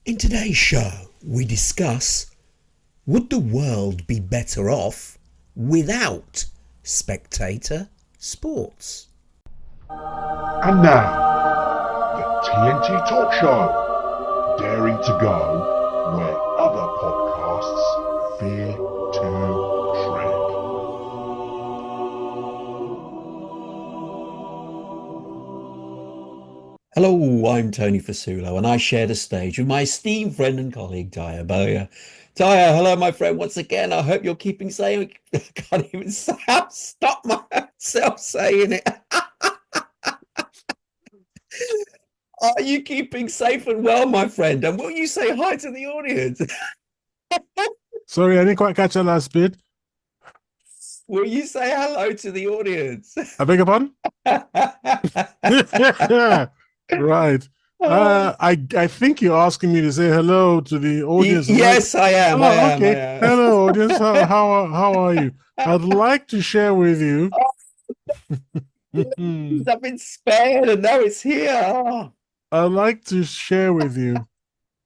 In today's show, we discuss, would the world be better off without spectator sports? And now, the TNT Talk Show, daring to go where other podcasts fear to tread. Hello, I'm Tony Fasulo, and I share the stage with my esteemed friend and colleague, Taya Boya. Taya, hello, my friend, once again. I hope you're keeping safe. I can't even stop myself saying it. Are you keeping safe and well, my friend? And will you say hi to the audience? Sorry, I didn't quite catch that last bit. Will you say hello to the audience? I beg your pardon? Right. I think you're asking me to say hello to the audience. Yes, I am. I Oh, am. I okay. am. Hello, audience. How are you? I'd like to share with you. I've been spared and now it's here. I'd like to share with you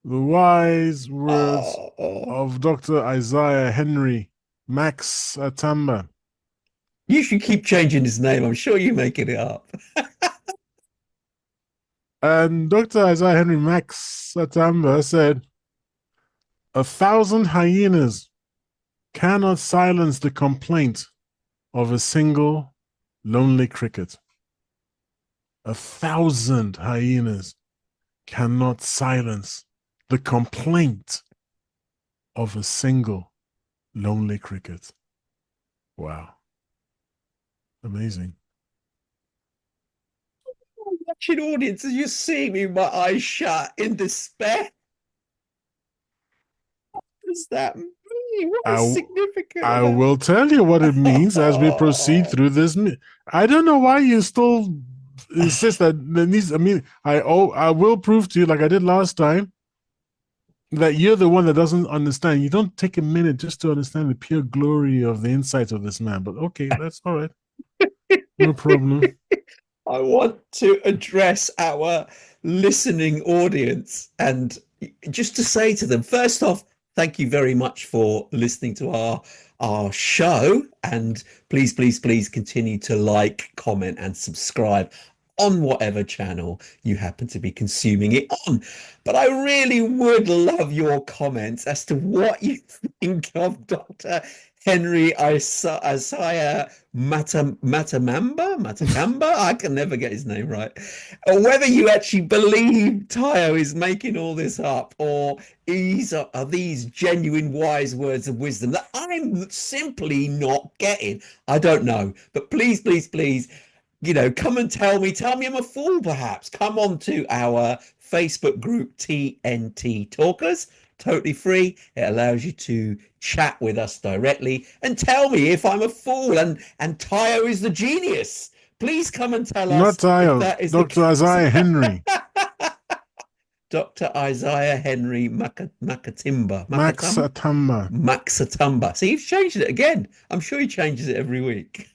the wise words Oh. of Dr. Isaiah Henry Max Atamba. You should keep changing his name. I'm sure you're making it up. And Dr. Isaiah Henry Max Atamba said, 1,000 hyenas cannot silence the complaint of a single lonely cricket. 1,000 hyenas cannot silence the complaint of a single lonely cricket. Wow. Amazing. Watching audience, as you see me, my eyes shut in despair. What does that mean? What is significant I about will tell you what it means as we proceed Oh. through this. I don't know why you still insist that there needs. I mean, I will prove to you, like I did last time, that you're the one that doesn't understand. You don't take a minute just to understand the pure glory of the insight of this man. But okay, that's all right. No problem. I want to address our listening audience and just to say to them, first off, thank you very much for listening to our show, and please continue to like, comment, and subscribe on whatever channel you happen to be consuming it on. But I really would love your comments as to what you think of Dr. Henry Isaiah Matamamba. I can never get his name right. Or whether you actually believe Tayo is making all this up, or are these genuine wise words of wisdom that I'm simply not getting. I don't know. But please, come and tell me I'm a fool, perhaps. Come on to our Facebook group, TNT Talkers. Totally free. It allows you to chat with us directly and tell me if I'm a fool and Tayo is the genius. Please come and tell Not us if Tayo, that is the Dr. case. Isaiah Henry. Dr. Isaiah Henry Makatimba. Max Atamba. Max Atamba. See, he's changed it again. I'm sure he changes it every week.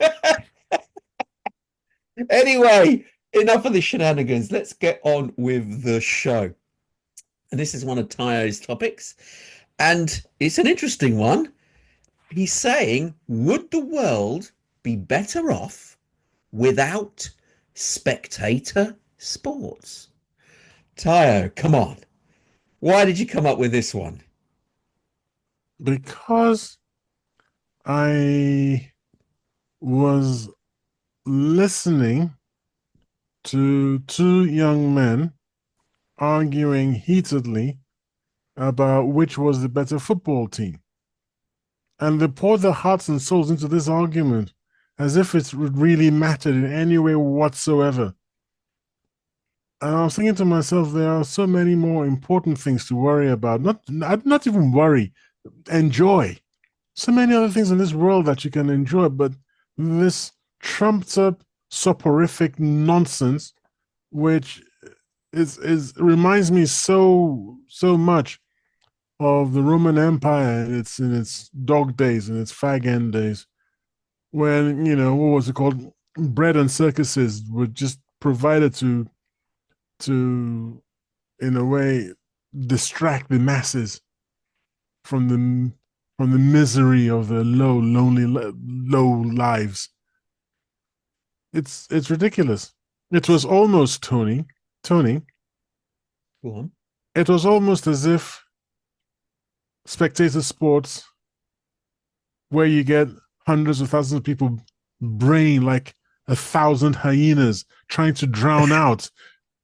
Anyway, enough of the shenanigans. Let's get on with the show. And this is one of Tayo's topics. And it's an interesting one. He's saying, would the world be better off without spectator sports? Tayo, come on. Why did you come up with this one? Because I was listening to two young men arguing heatedly about which was the better football team. And they poured their hearts and souls into this argument as if it really mattered in any way whatsoever. And I was thinking to myself, there are so many more important things to worry about. Not even worry, enjoy. So many other things in this world that you can enjoy, but this trumped up soporific nonsense, which is reminds me so much of the Roman Empire in its dog days and its fag end days, when what was it called, bread and circuses were just provided to in a way distract the masses from the misery of the low lives. It's ridiculous. It was almost Tony. Go on. It was almost as if spectator sports, where you get hundreds of thousands of people braying like 1,000 hyenas, trying to drown out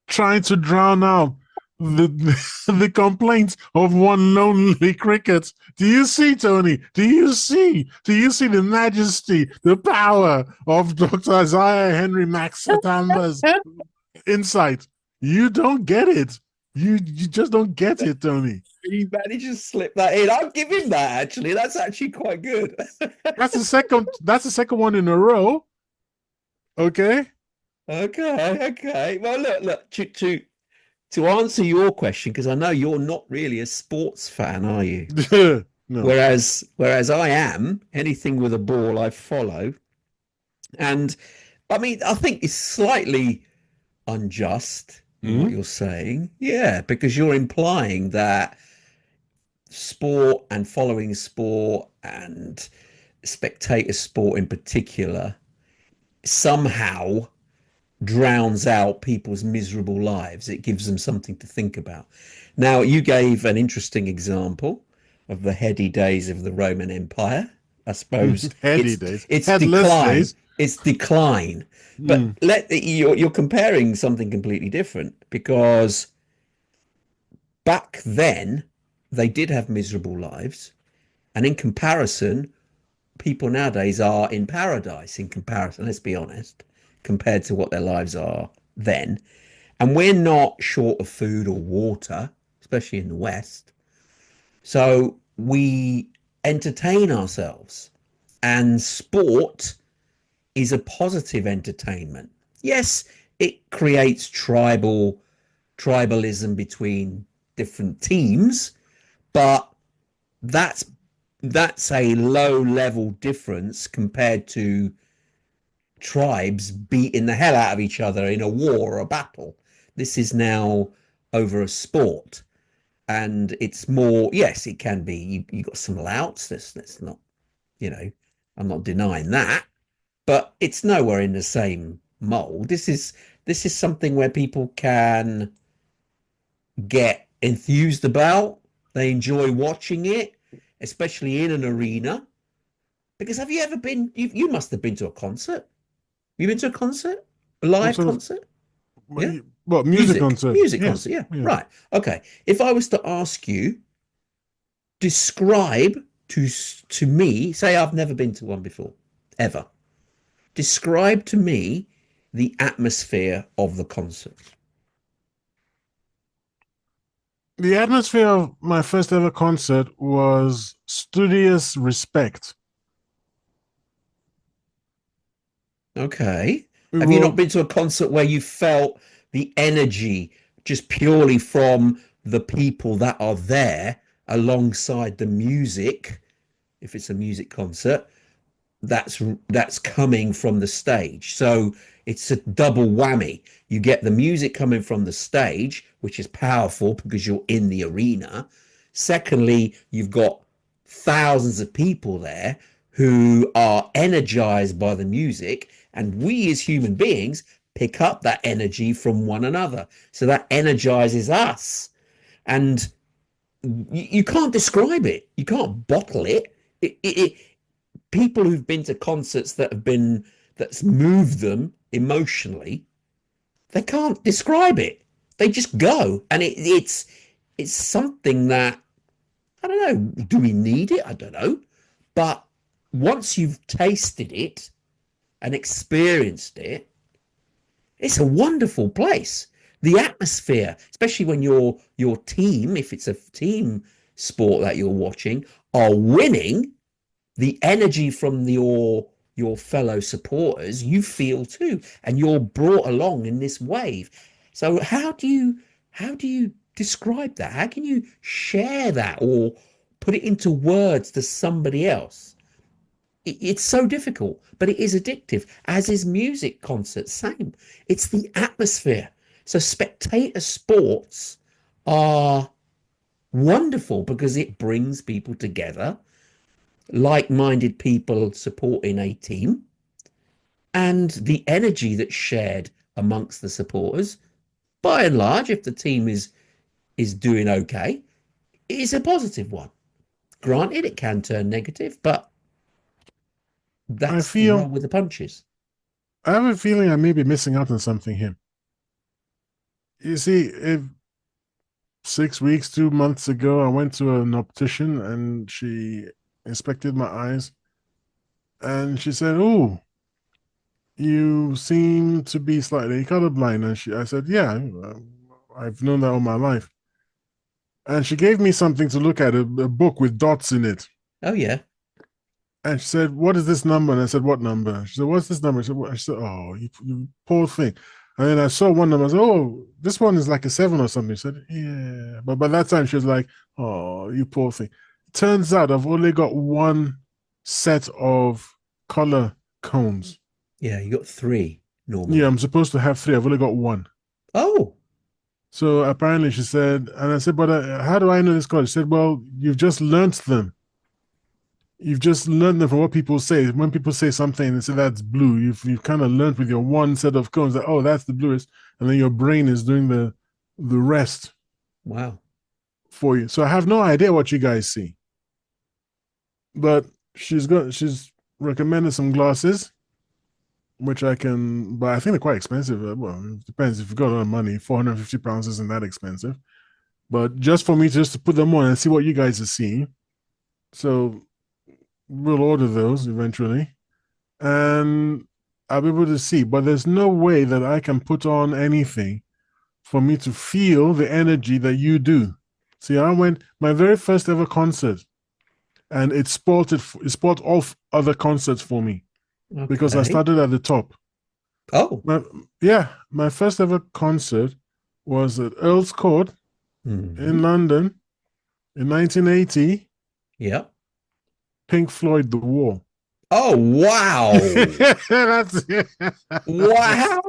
the the complaints of one lonely cricket. Do you see, Tony? Do you see? Do you see the majesty, the power of Dr. Isaiah Henry Max Satamba's insight? You don't get it. You just don't get it, Tony. He managed to slip that in. I'll give him that. Actually, that's actually quite good. That's the second. That's the second one in a row. Okay. Okay. Well, look. To answer your question, because I know you're not really a sports fan, are you? No. Whereas I am. Anything with a ball, I follow. And I mean, I think it's slightly unjust in what you're saying. Yeah, because you're implying that sport and following sport and spectator sport in particular somehow drowns out people's miserable lives. It gives them something to think about. Now, you gave an interesting example of the heady days of the Roman Empire. I suppose Heady days. it's Headless decline. days. It's decline. But you're comparing something completely different, because back then they did have miserable lives, and in comparison, people nowadays are in paradise. In comparison, let's be honest, compared to what their lives are then. And we're not short of food or water, especially in the West. So we entertain ourselves, and sport is a positive entertainment. Yes, it creates tribalism between different teams, but that's a low level difference compared to tribes beating the hell out of each other in a war or a battle. This is now over a sport, and it's more, yes, it can be, you got some louts, that's not, I'm not denying that, but it's nowhere in the same mold. This is something where people can get enthused about. They enjoy watching it, especially in an arena. Because have you ever been, you must have been to a concert. You been to a concert? A live concert? Yeah. Well, music concert. Music Yes. concert, yeah. Right. Okay. If I was to ask you, describe to me, say I've never been to one before, ever. Describe to me the atmosphere of the concert. The atmosphere of my first ever concert was studious respect. Okay. Have you not been to a concert where you felt the energy just purely from the people that are there alongside the music, if it's a music concert, that's coming from the stage? So it's a double whammy. You get the music coming from the stage, which is powerful because you're in the arena. Secondly, you've got thousands of people there who are energized by the music, and we as human beings pick up that energy from one another. So that energizes us. And you can't describe it. You can't bottle it. People who've been to concerts that's moved them emotionally, they can't describe it. They just go, and it's something that, I don't know, do we need it? I don't know. But once you've tasted it and experienced it, it's a wonderful place. The atmosphere, especially when your team, if it's a team sport that you're watching, are winning, the energy from your fellow supporters, you feel too, and you're brought along in this wave. So how do you describe that? How can you share that or put it into words to somebody else? It's so difficult, but it is addictive, as is music concerts. Same. It's the atmosphere. So spectator sports are wonderful because it brings people together, like-minded people supporting a team, and the energy that's shared amongst the supporters, by and large, if the team is doing okay, is a positive one. Granted, it can turn negative, but I that's the roll feel, with the punches. I have a feeling I may be missing out on something here. You see, if 6 weeks, 2 months ago, I went to an optician and she inspected my eyes and she said, "Oh, you seem to be slightly colorblind." And I said, "Yeah, I've known that all my life." And she gave me something to look at, a book with dots in it. Oh yeah. And she said, "What is this number?" And I said, "What number?" She said, "What's this number?" I said, "Oh, you poor thing." And then I saw one number. I said, "Oh, this one is like a 7 or something." She said, "Yeah." But by that time, she was like, "Oh, you poor thing." Turns out I've only got one set of color cones. Yeah, you got three Yeah, normally. I'm supposed to have three. I've only got one. Oh, So apparently she said, and I said, "But how do I know this color?" She said, "Well, you've just learnt them. You've just learned them from what people say. When people say something and say that's blue, you've kind of learned with your one set of cones that, oh, that's the bluest, and then your brain is doing the rest wow. for you." So I have no idea what you guys see, but she's recommended some glasses, which I can, but I think they're quite expensive. Well, it depends if you've got a lot of money. £450 isn't that expensive, but just for me just to put them on and see what you guys are seeing. So we'll order those eventually, and I'll be able to see. But there's no way that I can put on anything for me to feel the energy that you do. See, I went my very first ever concert, and it spoiled it. It spoiled all other concerts for me because I Okay. started at the top. Oh. My, yeah, my first ever concert was at Earl's Court in Hmm. London in 1980. Yeah. Pink Floyd, The Wall. Oh, wow. That's it. Wow. How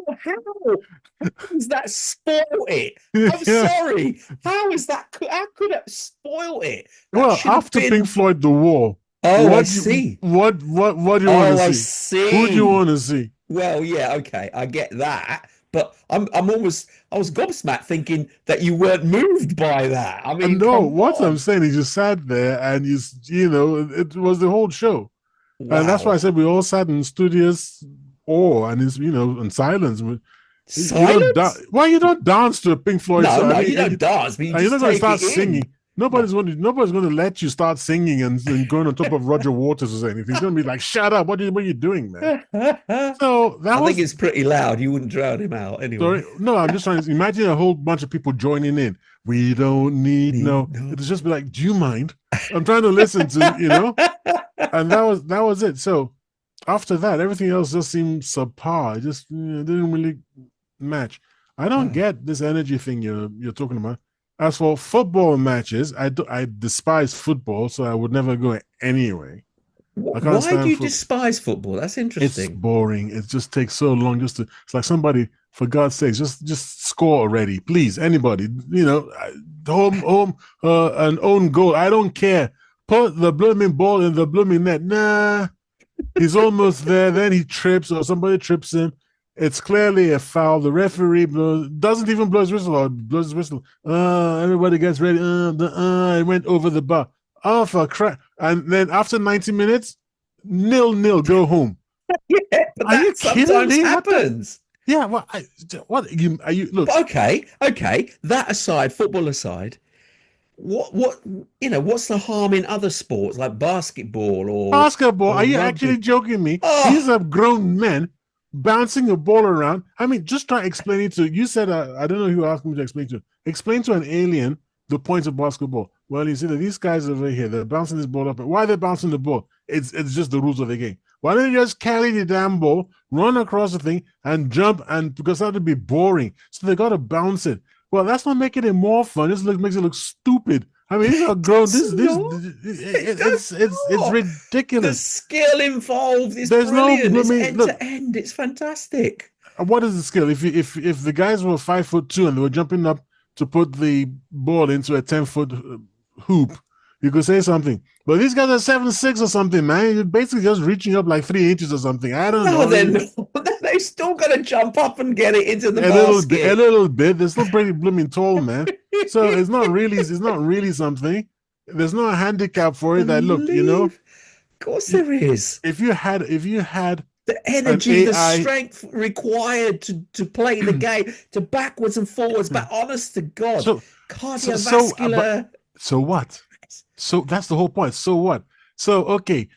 has that spoiled it? I'm Yeah. sorry. How is that? How could it spoil it? That Well, should have after Pink been. Floyd, The Wall, Oh, I what you see. what do you want to Oh, I see? Who do you see. want to see? Well, yeah, okay, I get that, but I was gobsmacked thinking that you weren't moved by that. I And mean, no, come what I'm on. saying is you sat there and you know it was the whole show, and that's why I Wow. said we all sat in studious awe and is in silence. You don't Silence? why you don't dance to a Pink Floyd No, song. I no, mean, you don't dance, but you you're just not going to take start it in. singing. No. Nobody's going to let you start singing and going on top of Roger Waters or anything. It's going to be like, shut up! What are you doing, man? I So that think was it's pretty loud. You wouldn't drown him out sorry. anyway. No, I'm just trying to imagine a whole bunch of people joining in. We don't need no. No. It'll just be like, do you mind? I'm trying to listen to and that was it. So after that, everything else just seemed subpar. It just didn't really match. I don't Wow. get this energy thing you're talking about. As for football matches, I despise football, so I would never go anyway. I can't Why do stand you football. despise football? That's It's interesting. boring. It just takes so long just to. It's like somebody, for God's sakes, just score already, please. Anybody, home, an own goal. I don't care. Put the blooming ball in the blooming net. Nah, he's almost there. Then he trips or somebody trips him. It's clearly a foul. The referee doesn't even blow his whistle or blows his whistle. Everybody gets ready. It went over the bar. Oh, for crap. And then after 90 minutes, 0-0, go home. Yeah, but Are you that kidding sometimes me? What the? happens. Yeah, what are you? Look, But okay. That aside, football aside, what what's the harm in other sports like basketball basketball. Are or you actually rugby? joking me? These Oh, are grown men bouncing a ball around. I mean, just try explaining to you said I don't know who asked me to explain to. Explain to an alien the point of basketball. Well, you see that these guys over here, they're bouncing this ball up. Why are they bouncing the ball? It's just the rules of the game. Why don't you just carry the damn ball, run across the thing, and jump? And because that would be boring, so they got to bounce it. Well, that's not making it more fun. This makes it look stupid. I mean, these are grown. it's not. It does It's not. The ridiculous. skill involved is There's no. brilliant. I It's mean, end look. to end. It's fantastic. What is the skill? If the guys were 5'2" and they were jumping up to put the ball into a 10 foot hoop, you could say something. But these guys are 7'6" or something, man. You're basically just reaching up like 3 inches or something. I don't No, know. they're not. They're still going to jump up and get it into the A little bit, a basket. little bit. They're still pretty blooming tall, man. So it's not really something. There's no handicap for it. That look, Believe. Of course there is. if you had The an energy, the AI, strength required to play the game, to backwards and forwards, but honest to God, so but cardiovascular. so what? So that's the whole point. So what? So okay,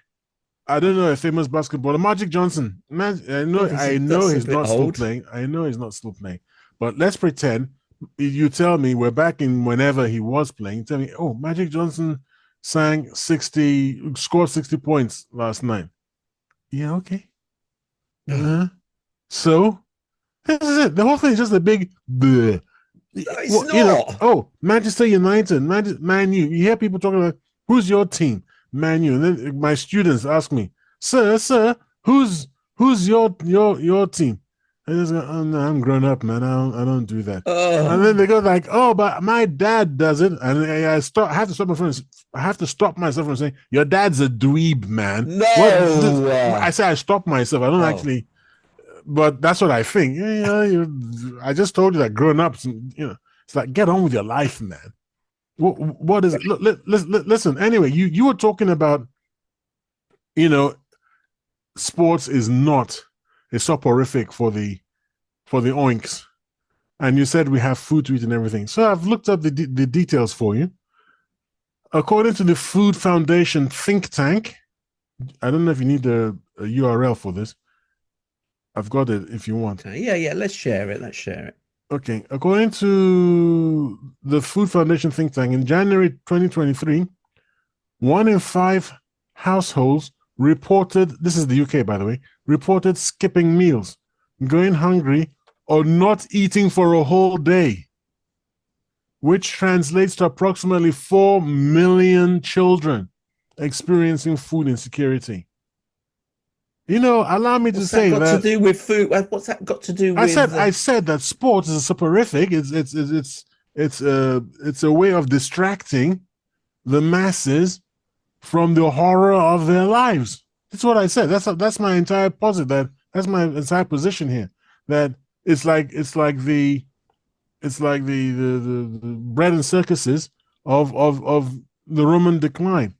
I don't know a famous basketballer, Magic Johnson. Man, I know That's a he's bit not still old. playing. I know he's not still playing. But let's pretend you tell me we're back in whenever he was playing. Tell me, oh, Magic Johnson scored 60 points last night. Yeah, okay. Uh-huh. So this is it. The whole thing is just a big bleh. No, it's Well, not. oh, Manchester United, Man U. You hear people talking about who's your team, Man U, and then my students ask me, sir, who's your team? And I just go, oh no, I'm grown up, man. I don't do that. And then they Oh go like, oh, but my dad does it, and I have to stop my friends. I have to stop myself from saying your dad's a dweeb, man. What? no. I say I stop myself. I don't Oh, actually, but that's what I think. I just told you that grown ups, it's like get on with your life, man. What is it? Look, listen. Anyway, you were talking about, you know, sports is not a soporific for the oinks, and you said we have food to eat and everything. So I've looked up the details for you. According to the Food Foundation think tank, I don't know if you need a URL for this. I've got it if you want. okay. Yeah, yeah. Let's share it. Let's share it. Okay, according to the Food Foundation think tank, in January 2023, 1 in 5 households reported, this is the UK, by the way, reported skipping meals, going hungry, or not eating for a whole day, which translates to approximately 4 million children experiencing food insecurity. Allow me to What's that say got to that do with food? What's that got to do with? I said that sports is a soporific. It's a way of distracting the masses from the horror of their lives. That's what I said. That's my entire posit. That's my entire position here. That it's like the bread and circuses of the Roman decline.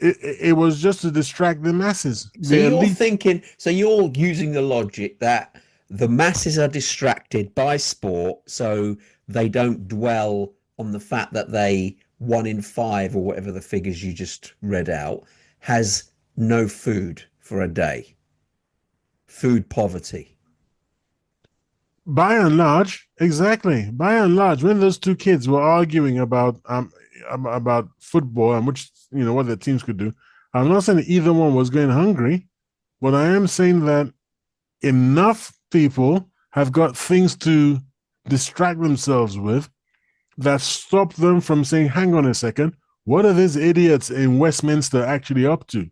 It was just to distract the masses. So The you're elite. thinking, so you're using the logic that the masses are distracted by sport, so they don't dwell on the fact that 1 in 5 or whatever the figures you just read out has no food for a day. Food poverty. By and large, exactly. By and large, when those two kids were arguing about football and which what their teams could do, I'm not saying that either one was going hungry, but I am saying that enough people have got things to distract themselves with that stop them from saying, "Hang on a second, what are these idiots in Westminster actually up to?"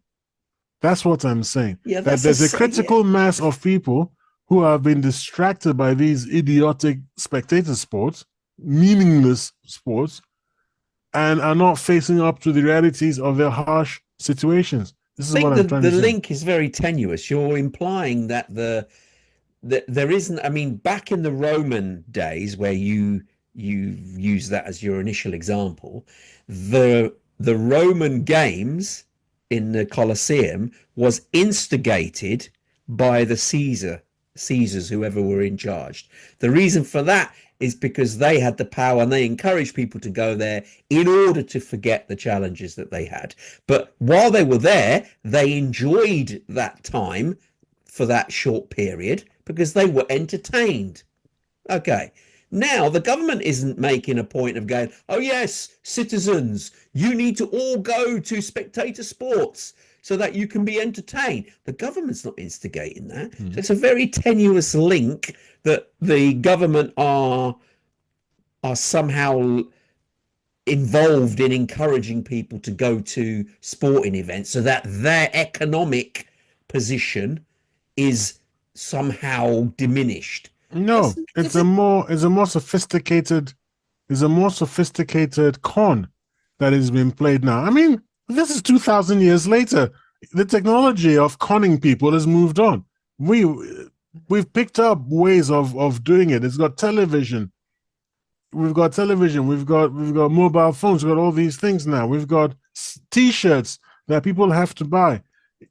That's what I'm saying. Yeah, That that's there's a yeah. critical mass of people who have been distracted by these idiotic spectator sports, meaningless sports, and are not facing up to the realities of their harsh situations. This I is what think I'm trying the to say. link is very tenuous. You're implying that there isn't. I mean, back in the Roman days, where you use that as your initial example, the Roman games in the Colosseum was instigated by the Caesars, whoever were in charge. The reason for that is because they had the power and they encouraged people to go there in order to forget the challenges that they had. But while they were there, they enjoyed that time for that short period because they were entertained. Okay. Now, the government isn't making a point of going, oh, yes, citizens, you need to all go to spectator sports so that you can be entertained. The government's not instigating that. Mm. So it's a very tenuous link that the government are somehow involved in encouraging people to go to sporting events so that their economic position is somehow diminished. No, it's a more sophisticated con. that is being played now. I mean, this is 2,000 years later. The technology of conning people has moved on. We've picked up ways of doing it. It's got television. We've got television. We've got mobile phones. We've got all these things now. We've got T-shirts that people have to buy.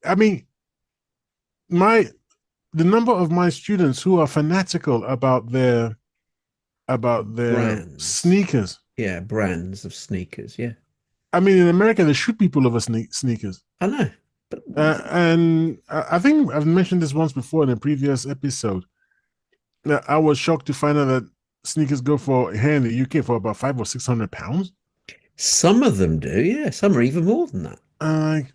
I mean, the number of my students who are fanatical about their Brands. sneakers. Yeah, brands of sneakers. Yeah, I mean, in America, they shoot people over sneakers. I know. But And I think I've mentioned this once before in a previous episode. I was shocked to find out that sneakers go for here in the UK for about £500 or £600. some of them do. Yeah, some are even more than that.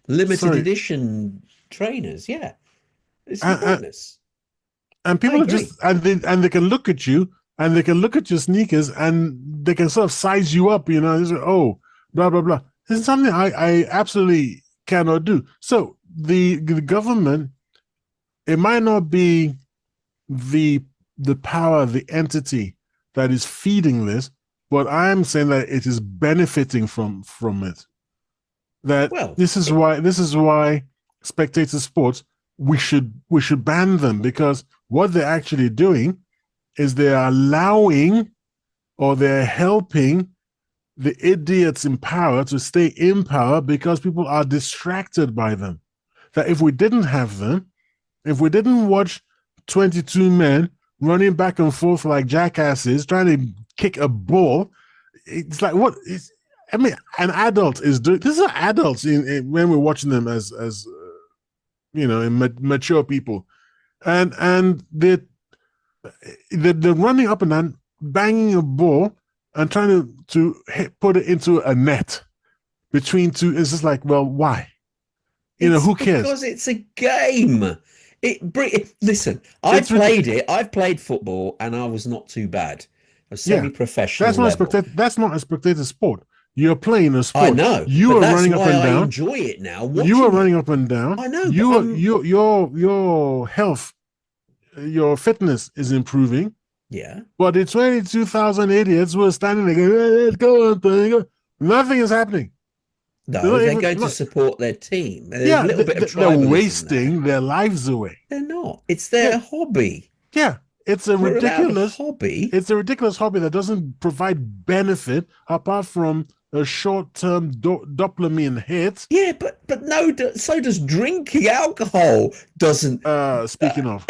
Limited sorry. edition trainers. Yeah, it's And madness. people I are just and they can look at you and they can look at your sneakers and they can sort of size you up. You know, they say, oh, blah blah blah. This is something I absolutely cannot do. So the government, it might not be the power, the entity that is feeding this, but I am saying that it is benefiting from it. That Well, this is why spectator sports, we should ban them, because what they're actually doing is they're allowing or they're helping the idiots in power to stay in power because people are distracted by them. That if we didn't have them, if we didn't watch 22 men running back and forth like jackasses trying to kick a ball, it's like, what is, I mean, an adult is doing this. Are adults in when we're watching them as you know, mature people, and they're running up and down, banging a ball and trying to put it into a net between two. It's just like, well, why? You know, who cares? Because it's a game. Listen, I've played football, and I was not too bad. A semi-professional. That's not a spectator sport. You're playing a sport. I know. You are running up and down. I enjoy it now. You are running up and down. I know. Your health, your fitness is improving. Yeah. But the 22,000 idiots who are standing there going, let's go. Nothing is happening. No, they're going to support their team. There's yeah, a little bit of they're wasting their lives away. They're not. It's their hobby. Yeah, it's a ridiculous hobby. It's a ridiculous hobby that doesn't provide benefit apart from a short-term dopamine hit. Yeah, but no, so does drinking alcohol. Doesn't. Speaking of.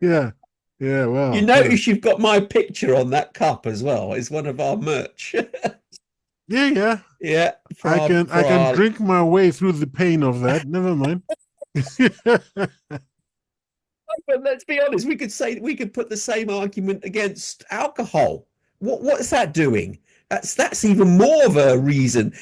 Yeah. Well, you notice you've got my picture on that cup as well. It's one of our merch. Yeah. I can drink my way through the pain of that. Never mind. But let's be honest. We could put the same argument against alcohol. What's that doing? That's even more of a reason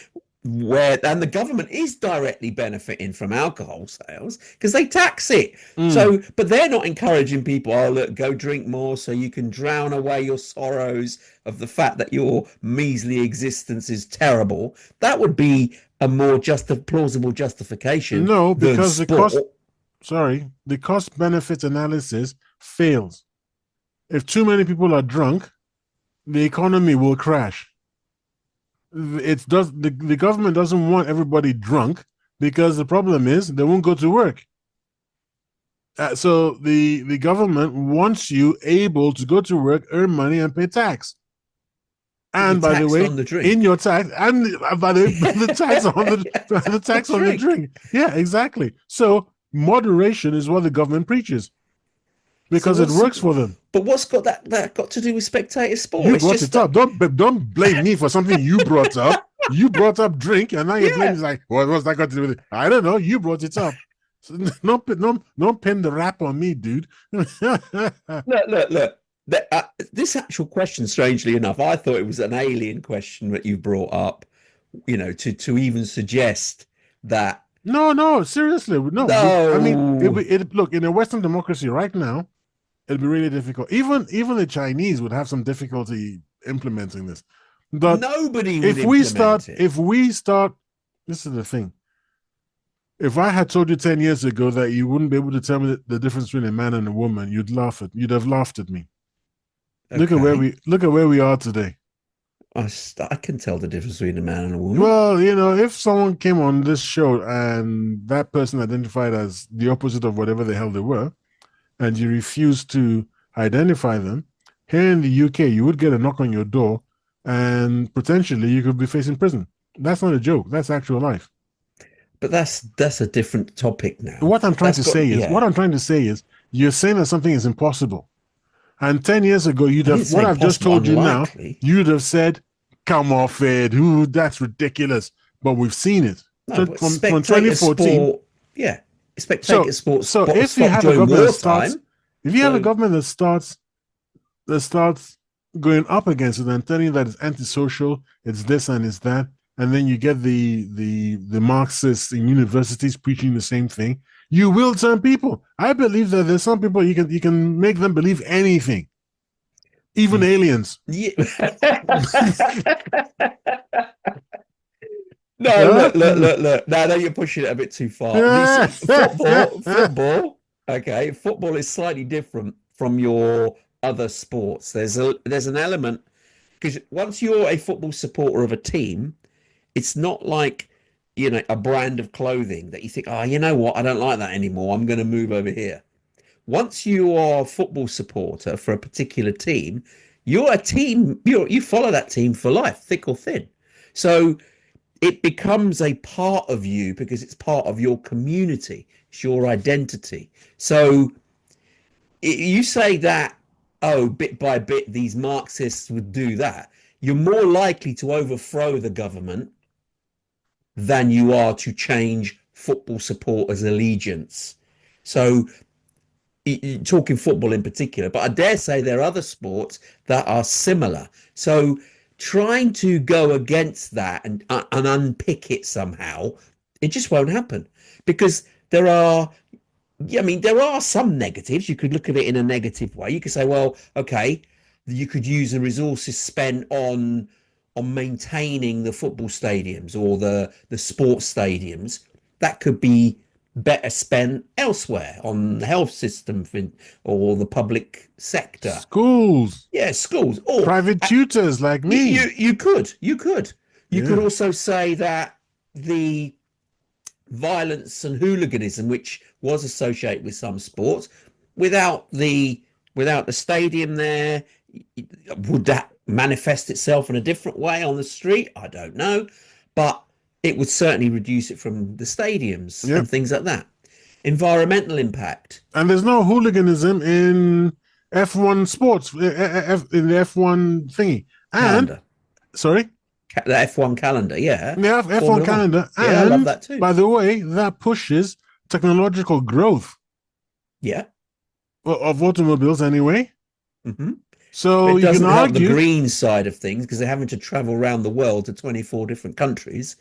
and the government is directly benefiting from alcohol sales because they tax it. So, but they're not encouraging people, oh, look, go drink more so you can drown away your sorrows of the fact that your measly existence is terrible. That would be a more plausible justification. No, because the cost benefit analysis fails. If too many people are drunk, the economy will crash. The government doesn't want everybody drunk because the problem is they won't go to work. So the government wants you able to go to work, earn money, and pay tax. And by the way, in your tax, and by the way, the tax on the tax on the drink. Yeah, exactly. So moderation is what the government preaches. Because it works for them. But what's got that got to do with spectator sport? You brought it up. Don't blame me for something you brought up. You brouut up drink, and now you're blaming like, what's that got to do with it? I don't know. You brought it up. So don't pin the rap on me, dude. Look. This actual question, strangely enough, I thought it was an alien question that you brought up. You know, to even suggest that. No, seriously, no. I mean, look, in a Western democracy right now, it'd be really difficult. Even the Chinese would have some difficulty implementing this. But nobody would if we start, this is the thing. If I had told you 10 years ago that you wouldn't be able to tell me the difference between a man and a woman, you'd have laughed at me. Okay. Look at where we are today. I can tell the difference between a man and a woman. Well, you know, if someone came on this show and that person identified as the opposite of whatever the hell they were, and you refused to identify them, here in the UK, you would get a knock on your door and potentially you could be facing prison. That's not a joke. That's actual life. But that's a different topic now. What I'm trying to say is, yeah. what I'm trying to say is, you're saying that something is impossible. And 10 years ago, you'd I have, didn't what say I've just possible, told you now, unlikely. you'd have said, come off it. Ooh, that's ridiculous. But we've seen it. No, So but from spectator 2014. sport, yeah, spectator sports. So if you stopped have a during government that wartime. starts, if you have a government that starts going up against it and telling you that it's antisocial, it's this and it's that, and then you get the Marxists in universities preaching the same thing, you will turn people. I believe that there's some people you can make them believe anything, even aliens. Yeah. No, look. Now you're pushing it a bit too far. Football. Okay, football is slightly different from your other sports. There's an element, because once you're a football supporter of a team, it's not like, you know, a brand of clothing that you think, oh, you know what, I don't like that anymore, I'm going to move over here. Once you are a football supporter for a particular team, you're a team, you follow that team for life, thick or thin. So it becomes a part of you because it's part of your community, it's your identity. So you say that, oh, bit by bit these Marxists would do that, you're more likely to overthrow the government than you are to change football supporters' allegiance. So talking football in particular, but I dare say there are other sports that are similar. So trying to go against that and unpick it somehow, it just won't happen, because there are some negatives. You could look at it in a negative way. You could say, well, okay, you could use the resources spent on maintaining the football stadiums or the sports stadiums. That could be better spent elsewhere, on the health system or the public sector. Schools. Yeah, schools. Or private tutors like me. You could also say that the violence and hooliganism which was associated with some sports, without the stadium there, would that manifest itself in a different way on the street? I don't know, but it would certainly reduce it from the stadiums and things like that. Environmental impact. And there's no hooliganism in F1 sports, in the F1 thingy. And calendar. Sorry? The F1 calendar, yeah. Yeah, F1 calendar. And yeah, I love that too. By the way, that pushes technological growth. Yeah. Of automobiles anyway. Mm-hmm. So it doesn't you can help argue the green side of things, because they're having to travel around the world to 24 different countries.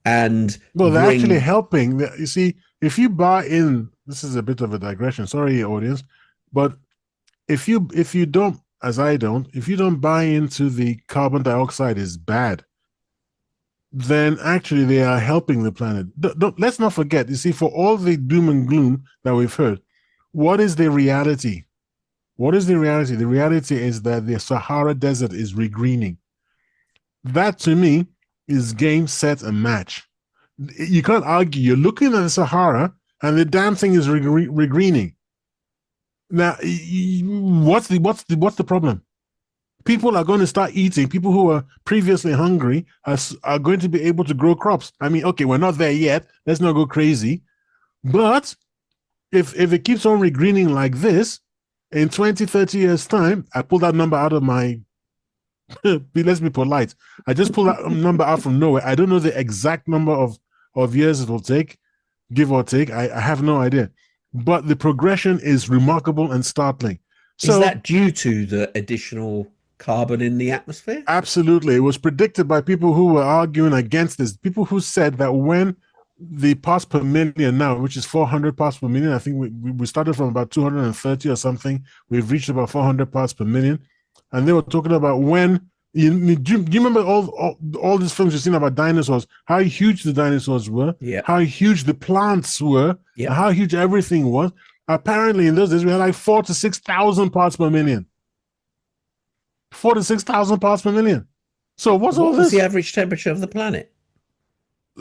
And they're actually helping. You see, if you buy in, this is a bit of a digression, sorry audience, but if you don't, as I don't, if you don't buy into the carbon dioxide is bad, then actually they are helping the planet. Let's not forget, you see, for all the doom and gloom that we've heard, what is the reality? What is the reality? The reality is that the Sahara Desert is regreening. That to me is game, set, and match. You can't argue. You're looking at the Sahara and the damn thing is regreening. Now, what's the problem? People are going to start eating. People who are previously hungry are going to be able to grow crops. I mean, okay, we're not there yet. Let's not go crazy. But if it keeps on regreening like this, in 20, 30 years' time, I pulled that number out of my, let's be polite. I just pulled that number out from nowhere. I don't know the exact number of years it will take, give or take. I have no idea. But the progression is remarkable and startling. So, is that due to the additional carbon in the atmosphere? Absolutely. It was predicted by people who were arguing against this. People who said that when the parts per million now, which is 400 parts per million, I think we started from about 230 or something. We've reached about 400 parts per million. And they were talking about when, do you remember all these films you've seen about dinosaurs, how huge the dinosaurs were, how huge the plants were, how huge everything was? Apparently in those days, we had like 4,000 to 6,000 parts per million. 4,000 to 6,000 parts per million. So what's all What was the this? average temperature of the planet?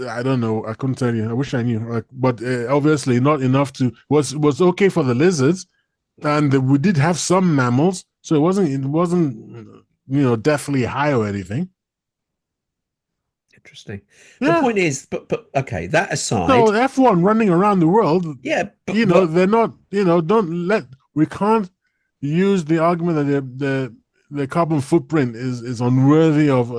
I don't know. I couldn't tell you. I wish I knew. But obviously not enough to was okay for the lizards, and we did have some mammals, so it wasn't deathly high or anything. Interesting. The Yeah. point is, but okay, that So aside, F1 running around the world, yeah, but they're not. Don't let we can't use the argument that the carbon footprint is unworthy of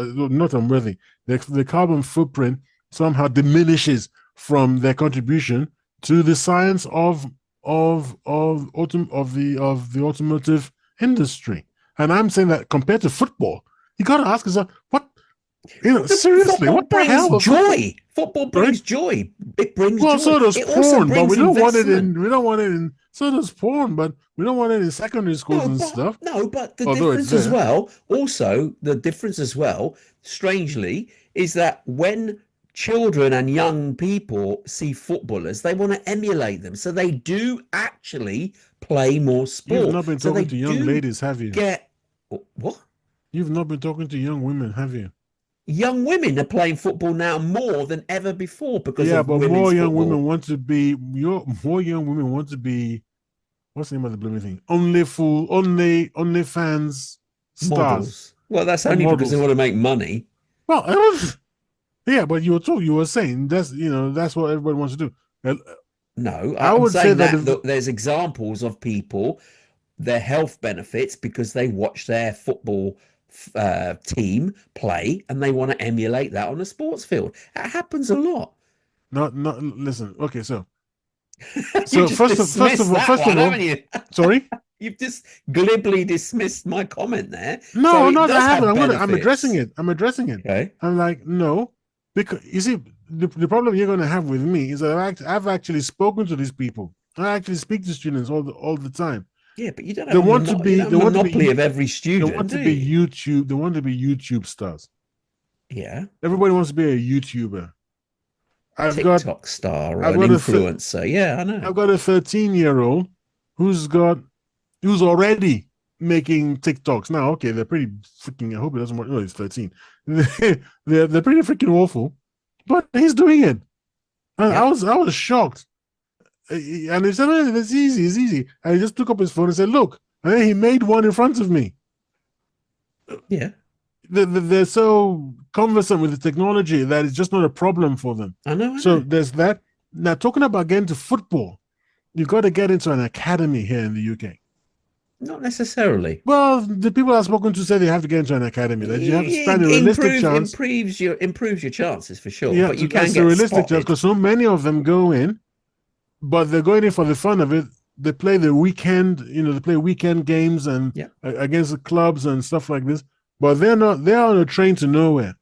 not unworthy. The carbon footprint somehow diminishes from their contribution to the science of the automotive industry. And I'm saying that compared to football, you got to ask yourself, what seriously, football what the brings hell? joy. Football Sorry? brings joy. It brings Well, joy. so does It also porn, but we brings don't want it investment. in. We don't want it in. So does porn, but we don't want it in secondary schools No, and but stuff. no, but the Although it's difference as there, well, also the difference as well, strangely, is that when children and young people see footballers, they want to emulate them. So they do actually play more you've sport. not been So they talking to young do ladies, have you? get what? You've not been talking to young women, have you? Young women are playing football now more than ever before because Yeah, of but women's more young football women want to be. More young women want to be. What's the name of the blooming thing? Only fans stars models. Well, that's or only because they models. want to make money. Well, yeah, but you were saying that's what everybody wants to do. No, I I'm would say saying that that if there's examples of people, their health benefits because they watch their football team play and they want to emulate that on a sports field. That happens a lot. not listen. Okay, so You've so just first of dismissed all, that first of one, all, haven't you? sorry. You've just glibly dismissed my comment there. So No, it no, that does happened. have I'm addressing benefits. it. I'm addressing it. Okay. I'm like, no, because you see, the problem you're going to have with me is that I've actually spoken to these people. I actually speak to students all the time. Yeah, but you don't They have a want to you be, don't they have a want to be, monopoly of every they student, want to do be you? YouTube. They want to be YouTube stars. Yeah. Everybody wants to be a YouTuber. I've got, TikTok star or I've an got influencer. Yeah, I know. I've got a 13-year-old who's got, who's already making TikToks. Now, okay, they're pretty freaking. I hope it doesn't work. No, he's 13. They're pretty freaking awful, but he's doing it. And I Yep. was I was shocked. And he said, "Oh, it's easy, it's easy." And he just took up his phone and said, "Look," and then he made one in front of me. Yeah. They're so conversant with the technology that it's just not a problem for them. I know, I So know. there's that. Now, talking about getting to football, you've got to get into an academy here in the UK. Not necessarily. Well, the people I've spoken to say they have to get into an academy, that you have to stand a realistic chance. Improves your chances for sure, Yeah, but you can that's a get realistic chance spotted. because so many of them go in, but they're going in for the fun of it. They play the weekend, they play weekend games and Yeah. against the clubs and stuff like this. But they're not. They're on a train to nowhere.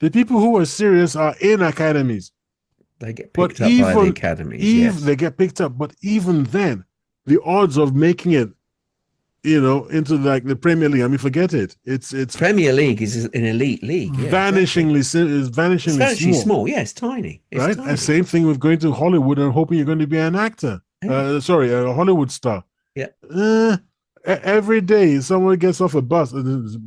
The people who are serious are in academies, They get but picked up by the academies, even yes. they get picked up. But even then, the odds of making it, into like the Premier League, I mean, forget it. It's Premier League is an elite league. Yeah, exactly. It's vanishingly vanishingly small. small. Yeah, it's tiny. It's Right? And tiny. same thing with going to Hollywood and hoping you're going to be an actor. Yeah. Sorry, a Hollywood star. Yeah. Every day someone gets off a bus.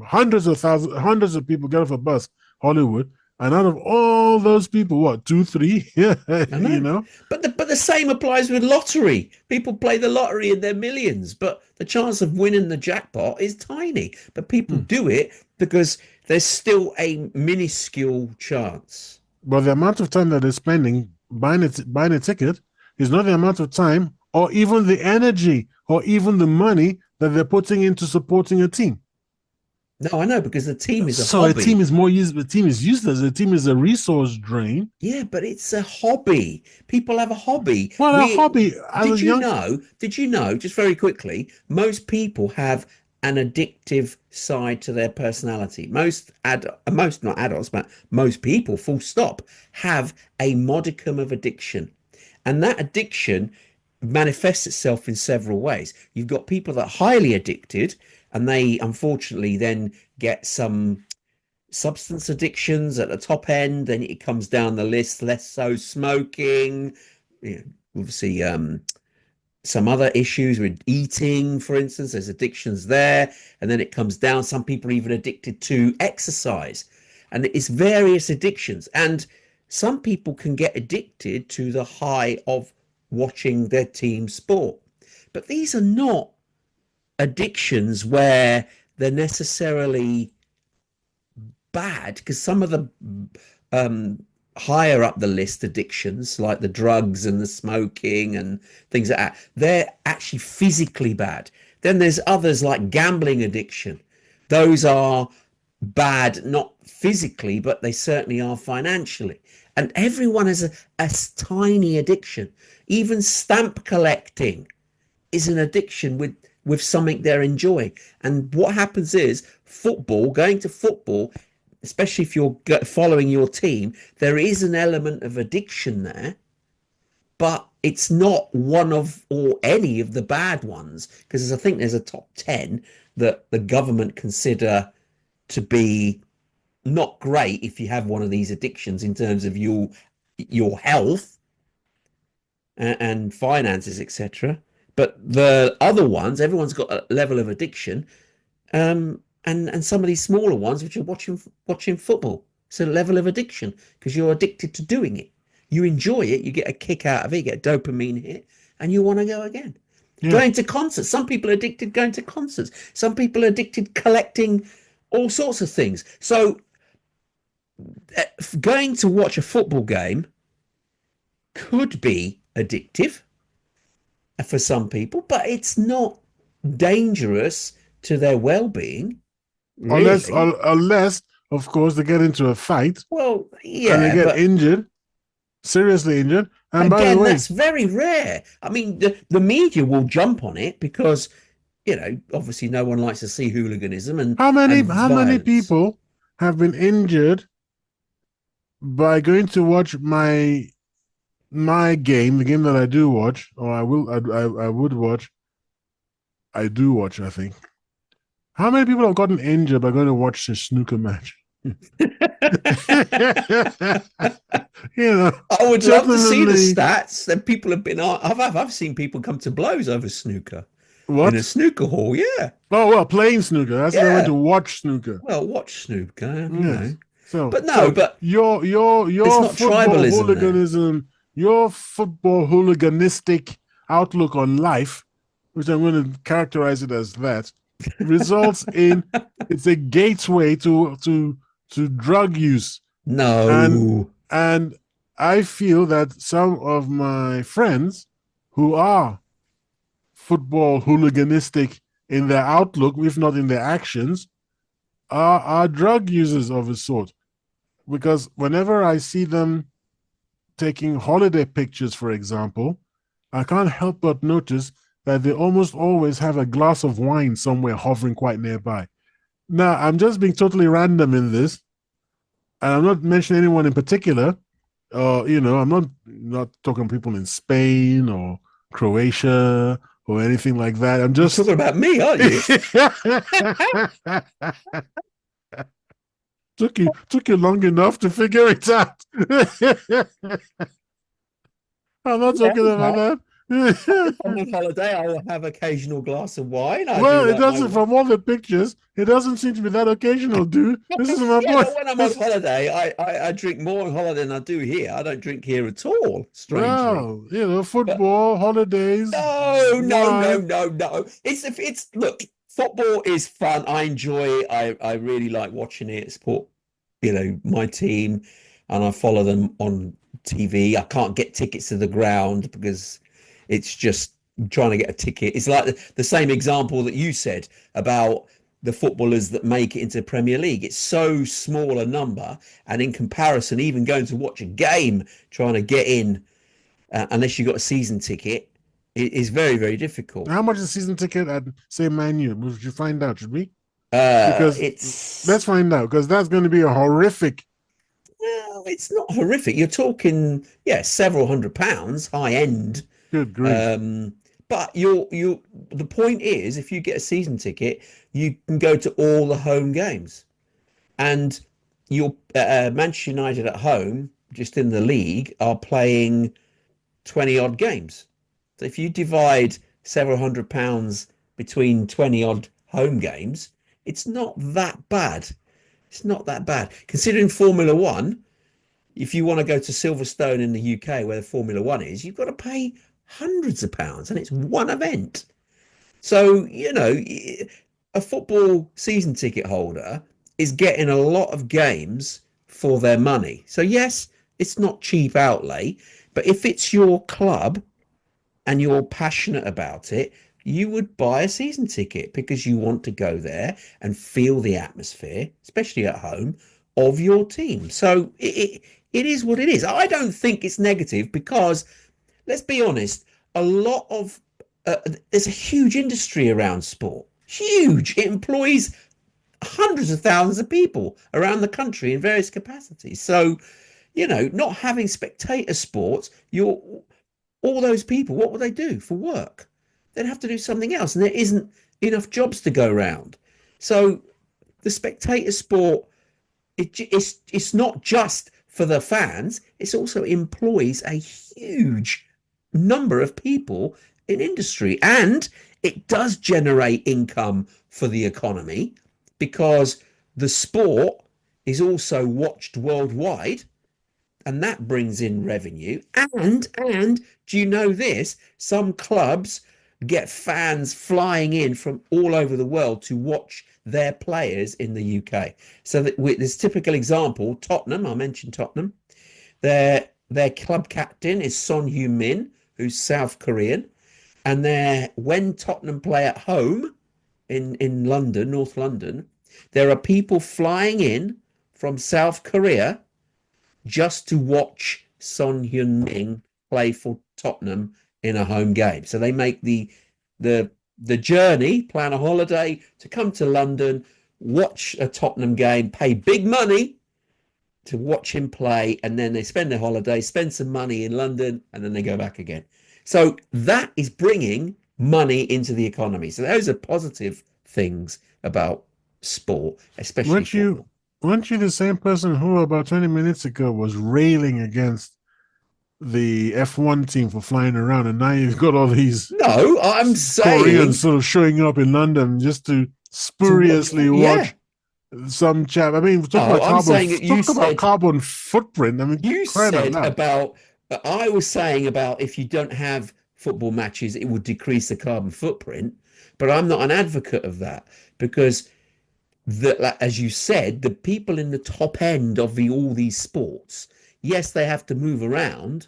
Hundreds of people get off a bus, Hollywood, and out of all those people, what, two, three? Yeah, I know. But the same applies with lottery. People play the lottery in their millions, but the chance of winning the jackpot is tiny. But people Hmm. do it because there's still a minuscule chance. But the amount of time that they're spending buying a ticket is not the amount of time or even the energy or even the money that they're putting into supporting a team. No, I know because the team is a So a team hobby. is more used. The team is useless. The team is a resource drain. Yeah, but it's a hobby. People have a hobby. Well, a We hobby as a young. did you know, just very quickly, most people have an addictive side to their personality. Most not adults, but most people, full stop, have a modicum of addiction. And that addiction manifests itself in several ways. You've got people that are highly addicted, and they unfortunately then get some substance addictions at the top end. Then it comes down the list, less so smoking, you know, obviously some other issues with eating, for instance. There's addictions there, and then it comes down. Some people are even addicted to exercise. and it's various addictions. And some people can get addicted to the high of watching their team sport, but these are not addictions where they're necessarily bad, because some of the um, higher up the list addictions, like the drugs and the smoking and things like that, they're actually physically bad. Then there's others like gambling addiction. Those are bad, not physically, but they certainly are financially. And everyone has a tiny addiction. Even stamp collecting is an addiction with something they're enjoying. And what happens is football, going to football, especially if you're following your team, there is an element of addiction there, but it's not one of or any of the bad ones, because I think there's a top 10 that the government consider to be not great if you have one of these addictions in terms of your health and finances, etc. But the other ones, everyone's got a level of addiction, and some of these smaller ones, which are watching football, it's a level of addiction because you're addicted to doing it. You enjoy it, you get a kick out of it, you get a dopamine hit, and you want to go again. Yeah. Going to concerts. Some people are addicted going to concerts. Some people are addicted collecting all sorts of things. So going to watch a football game could be addictive for some people, but it's not dangerous to their well-being, Unless, really. unless, of course, they get into a fight Well, and they yeah, get but injured, seriously injured. And by the again, way, that's very rare. I mean, the media will jump on it because, obviously no one likes to see hooliganism and how many violence. people have been injured by going to watch my game, the game that I do watch, or I would watch, I do watch, I think. How many people have gotten injured by going to watch a snooker match? You know, I would love to see the definitely. stats. And people have been. I've seen people come to blows over snooker in a What? snooker hall. Yeah, Oh well, playing snooker. I said I went yeah. to watch snooker. Well, watch snooker, Yes. So But no, so but it's your not football tribalism there. hooliganism, your football hooliganistic outlook on life, which I'm going to characterize it as that, results in it's a gateway to drug use. And No, and I feel that some of my friends who are football hooliganistic in their outlook, if not in their actions, are drug users of a sort. Because whenever I see them taking holiday pictures, for example, I can't help but notice that they almost always have a glass of wine somewhere hovering quite nearby. Now, I'm just being totally random in this, and I'm not mentioning anyone in particular. I'm not talking people in Spain or Croatia or anything like that. I'm you're just talking about me, aren't you? took you long enough to figure it out. I'm not Yeah, talking about okay. that. If I'm on holiday, I will have occasional glass of wine. I do Well, it like my doesn't. wine. From all the pictures, it doesn't seem to be that occasional, dude. This is my Yeah, point. but when I'm on This, holiday, I drink more on holiday than I do here. I don't drink here at all, strangely. well, But football, holidays, no, no, no, wine. no, no. It's look, football is fun. I enjoy it. I really like watching it. Support, my team, and I follow them on TV. I can't get tickets to the ground because it's just trying to get a ticket. It's like the same example that you said about the footballers that make it into the Premier League. It's so small a number, and in comparison, even going to watch a game, trying to get in, unless you got a season ticket, it is very, very difficult. How much is a season ticket at say Man U? We should find out, should we? Because let's It's find out because that's going to be a horrific. Well, it's not horrific. You're talking, yeah, several £100s, high end. Good grief! Um, but the point is, if you get a season ticket, you can go to all the home games, and your Manchester United at home, just in the league, are playing 20 odd games. So if you divide several £100s between 20 odd home games, it's not that bad. It's not that bad. Considering Formula One, if you want to go to Silverstone in the UK where the Formula One is, you've got to pay hundreds of pounds and it's one event. So, a football season ticket holder is getting a lot of games for their money. So, yes, it's not cheap outlay, but if it's your club and you're passionate about it, you would buy a season ticket because you want to go there and feel the atmosphere, especially at home, of your team. So it is what it is. I don't think it's negative because, let's be honest, a lot of there's a huge industry around sport. Huge. It employs hundreds of thousands of people around the country in various capacities. So, not having spectator sports, you're all those people, what would they do for work? They'd have to do something else, and there isn't enough jobs to go around. So the spectator sport, it's not just for the fans, it also employs a huge number of people in industry, and it does generate income for the economy because the sport is also watched worldwide, and that brings in revenue. And do you know this? Some clubs get fans flying in from all over the world to watch their players in the UK. So that this typical example, Tottenham, I mentioned Tottenham. Their club captain is Son Heung-min, who's South Korean, and when Tottenham play at home in London, North London, there are people flying in from South Korea just to watch Son Heung-min play for Tottenham in a home game. So they make the journey, plan a holiday to come to London, watch a Tottenham game, pay big money to watch him play, and then they spend their holiday, spend some money in London, and then they go back again. So that is bringing money into the economy. So those are positive things about sport, especially football. Weren't you the same person who about 20 minutes ago was railing against the F1 team for flying around, and now you've got all these No, I'm saying Koreans sort of showing up in London just to spuriously watch some chap. I mean, talk about carbon footprint. I mean, you said about. I was saying about if you don't have football matches, it would decrease the carbon footprint. But I'm not an advocate of that because, as you said, the people in the top end of all these sports, yes, they have to move around,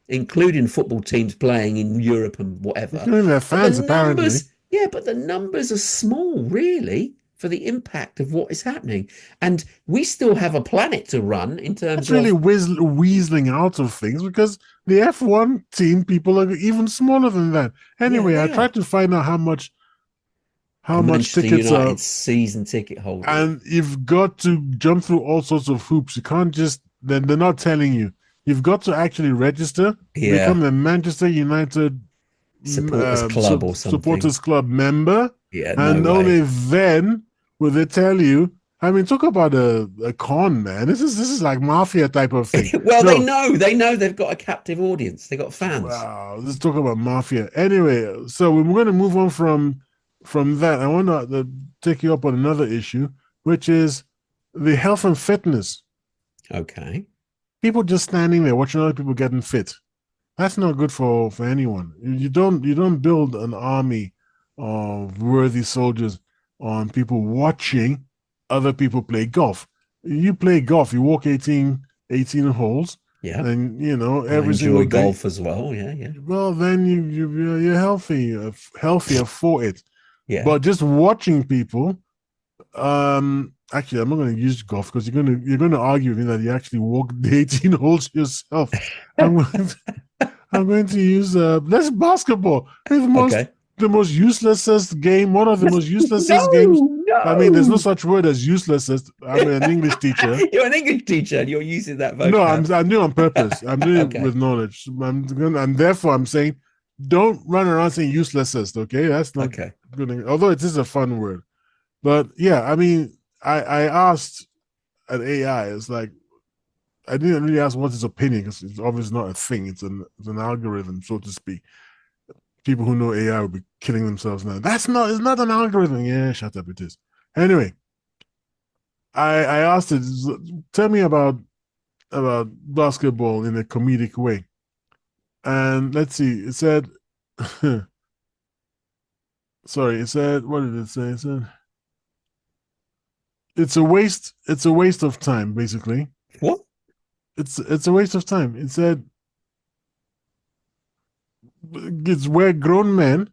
including football teams playing in Europe and whatever. Including their fans, apparently. Yeah, but the numbers are small, really, for the impact of what is happening. And we still have a planet to run in terms of... really weaseling out of things because the F1 team people are even smaller than that. Anyway, I tried to find out how much tickets are. Season ticket holders. And you've got to jump through all sorts of hoops. You can't just... They're not telling you. You've got to actually register, become a Manchester United supporters club or something. Supporters club member. Yeah, and only then will they tell you. I mean, talk about a con, man. This is like mafia type of thing. Well, they know they've got a captive audience. They've got fans. Wow, let's talk about mafia. Anyway, so we're going to move on from that. I want to take you up on another issue, which is the health and fitness. Okay. People just standing there watching other people getting fit. That's not good for anyone. You don't build an army of worthy soldiers on people watching other people play golf. You play golf, you walk 18 holes. Yeah. And every single day. Golf as well. Yeah. Well, then you're healthier for it. Yeah. But just watching people, actually, I'm not going to use golf because you're going to argue with me that you actually walked the 18 holes yourself. I'm going to use let's basketball. The most uselessest game, one of the most uselessest games. No. I mean, there's no such word as uselessest. I'm an English teacher. You're an English teacher and you're using that vocab. No, I'm doing it on purpose. I'm doing it with knowledge. And therefore I'm saying, don't run around saying uselessest, okay? That's not good. Although it is a fun word. But yeah, I mean, I asked an AI, it's like, I didn't really ask what's his opinion because it's obviously not a thing. It's an algorithm, so to speak. People who know AI will be killing themselves now. It's not an algorithm. Yeah, shut up, it is. Anyway, I asked it, tell me about basketball in a comedic way. And let's see, it said, sorry, it said, what did it say? It said, it's a waste of time, basically. What? It's a waste of time. It said it's where grown men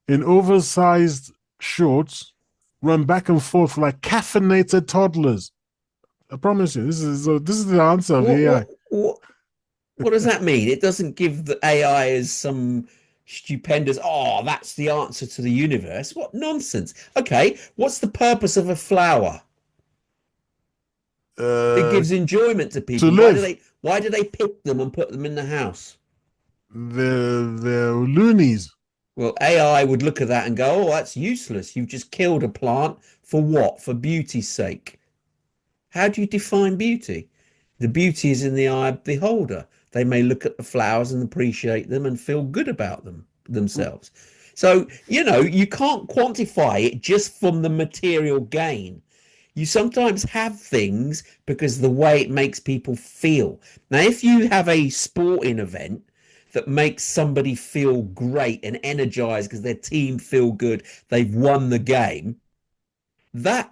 in oversized shorts run back and forth like caffeinated toddlers. I promise you, this is the answer of What? AI. What does that mean? It doesn't give the AI as some stupendous, oh, that's the answer to the universe. What nonsense. Okay, what's the purpose of a flower? It Uh, gives enjoyment to to people. live, Why do they pick them and put them in the house? they're loonies. Well, AI would look at that and go, oh, that's useless. You've just killed a plant for what? For beauty's sake. How do you define beauty? The beauty is in the eye of the beholder. They may look at the flowers and appreciate them and feel good about them themselves. So, you can't quantify it just from the material gain. You sometimes have things because the way it makes people feel. Now, if you have a sporting event that makes somebody feel great and energized because their team feel good, they've won the game, that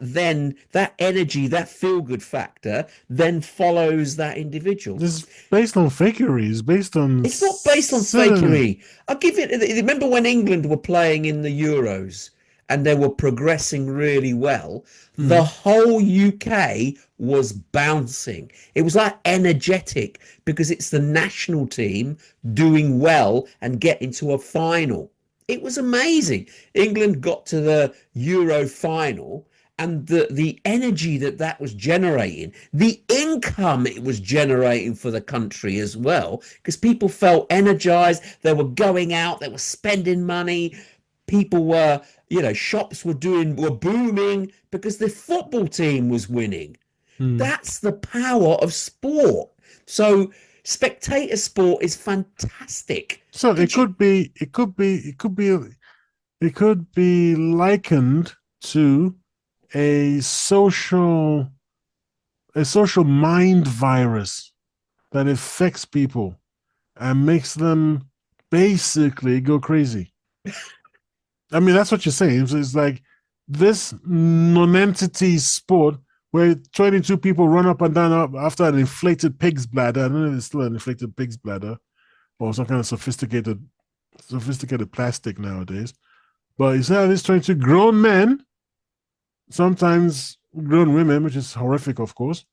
energy, that feel good factor then follows that individual. This is based on fakery. It's based on It's not based on silliness. fakery. I'll give it. Remember when England were playing in the Euros and they were progressing really well? The Mm. whole UK was bouncing. It was like energetic because it's the national team doing well and getting to a final. It was amazing. England got to the Euro final, and the energy that was generating, the income it was generating for the country as well, because people felt energized. They were going out, they were spending money. People were, shops were booming because the football team was winning. Mm. That's the power of sport. So spectator sport is fantastic. So Did you? it could be likened to a social mind virus that affects people and makes them basically go crazy. I mean, that's what you're saying. It's like this non-entity sport where 22 people run up and down after an inflated pig's bladder. I don't know if it's still an inflated pig's bladder or some kind of sophisticated plastic nowadays. But you say these 22 grown men, sometimes grown women, which is horrific, of course,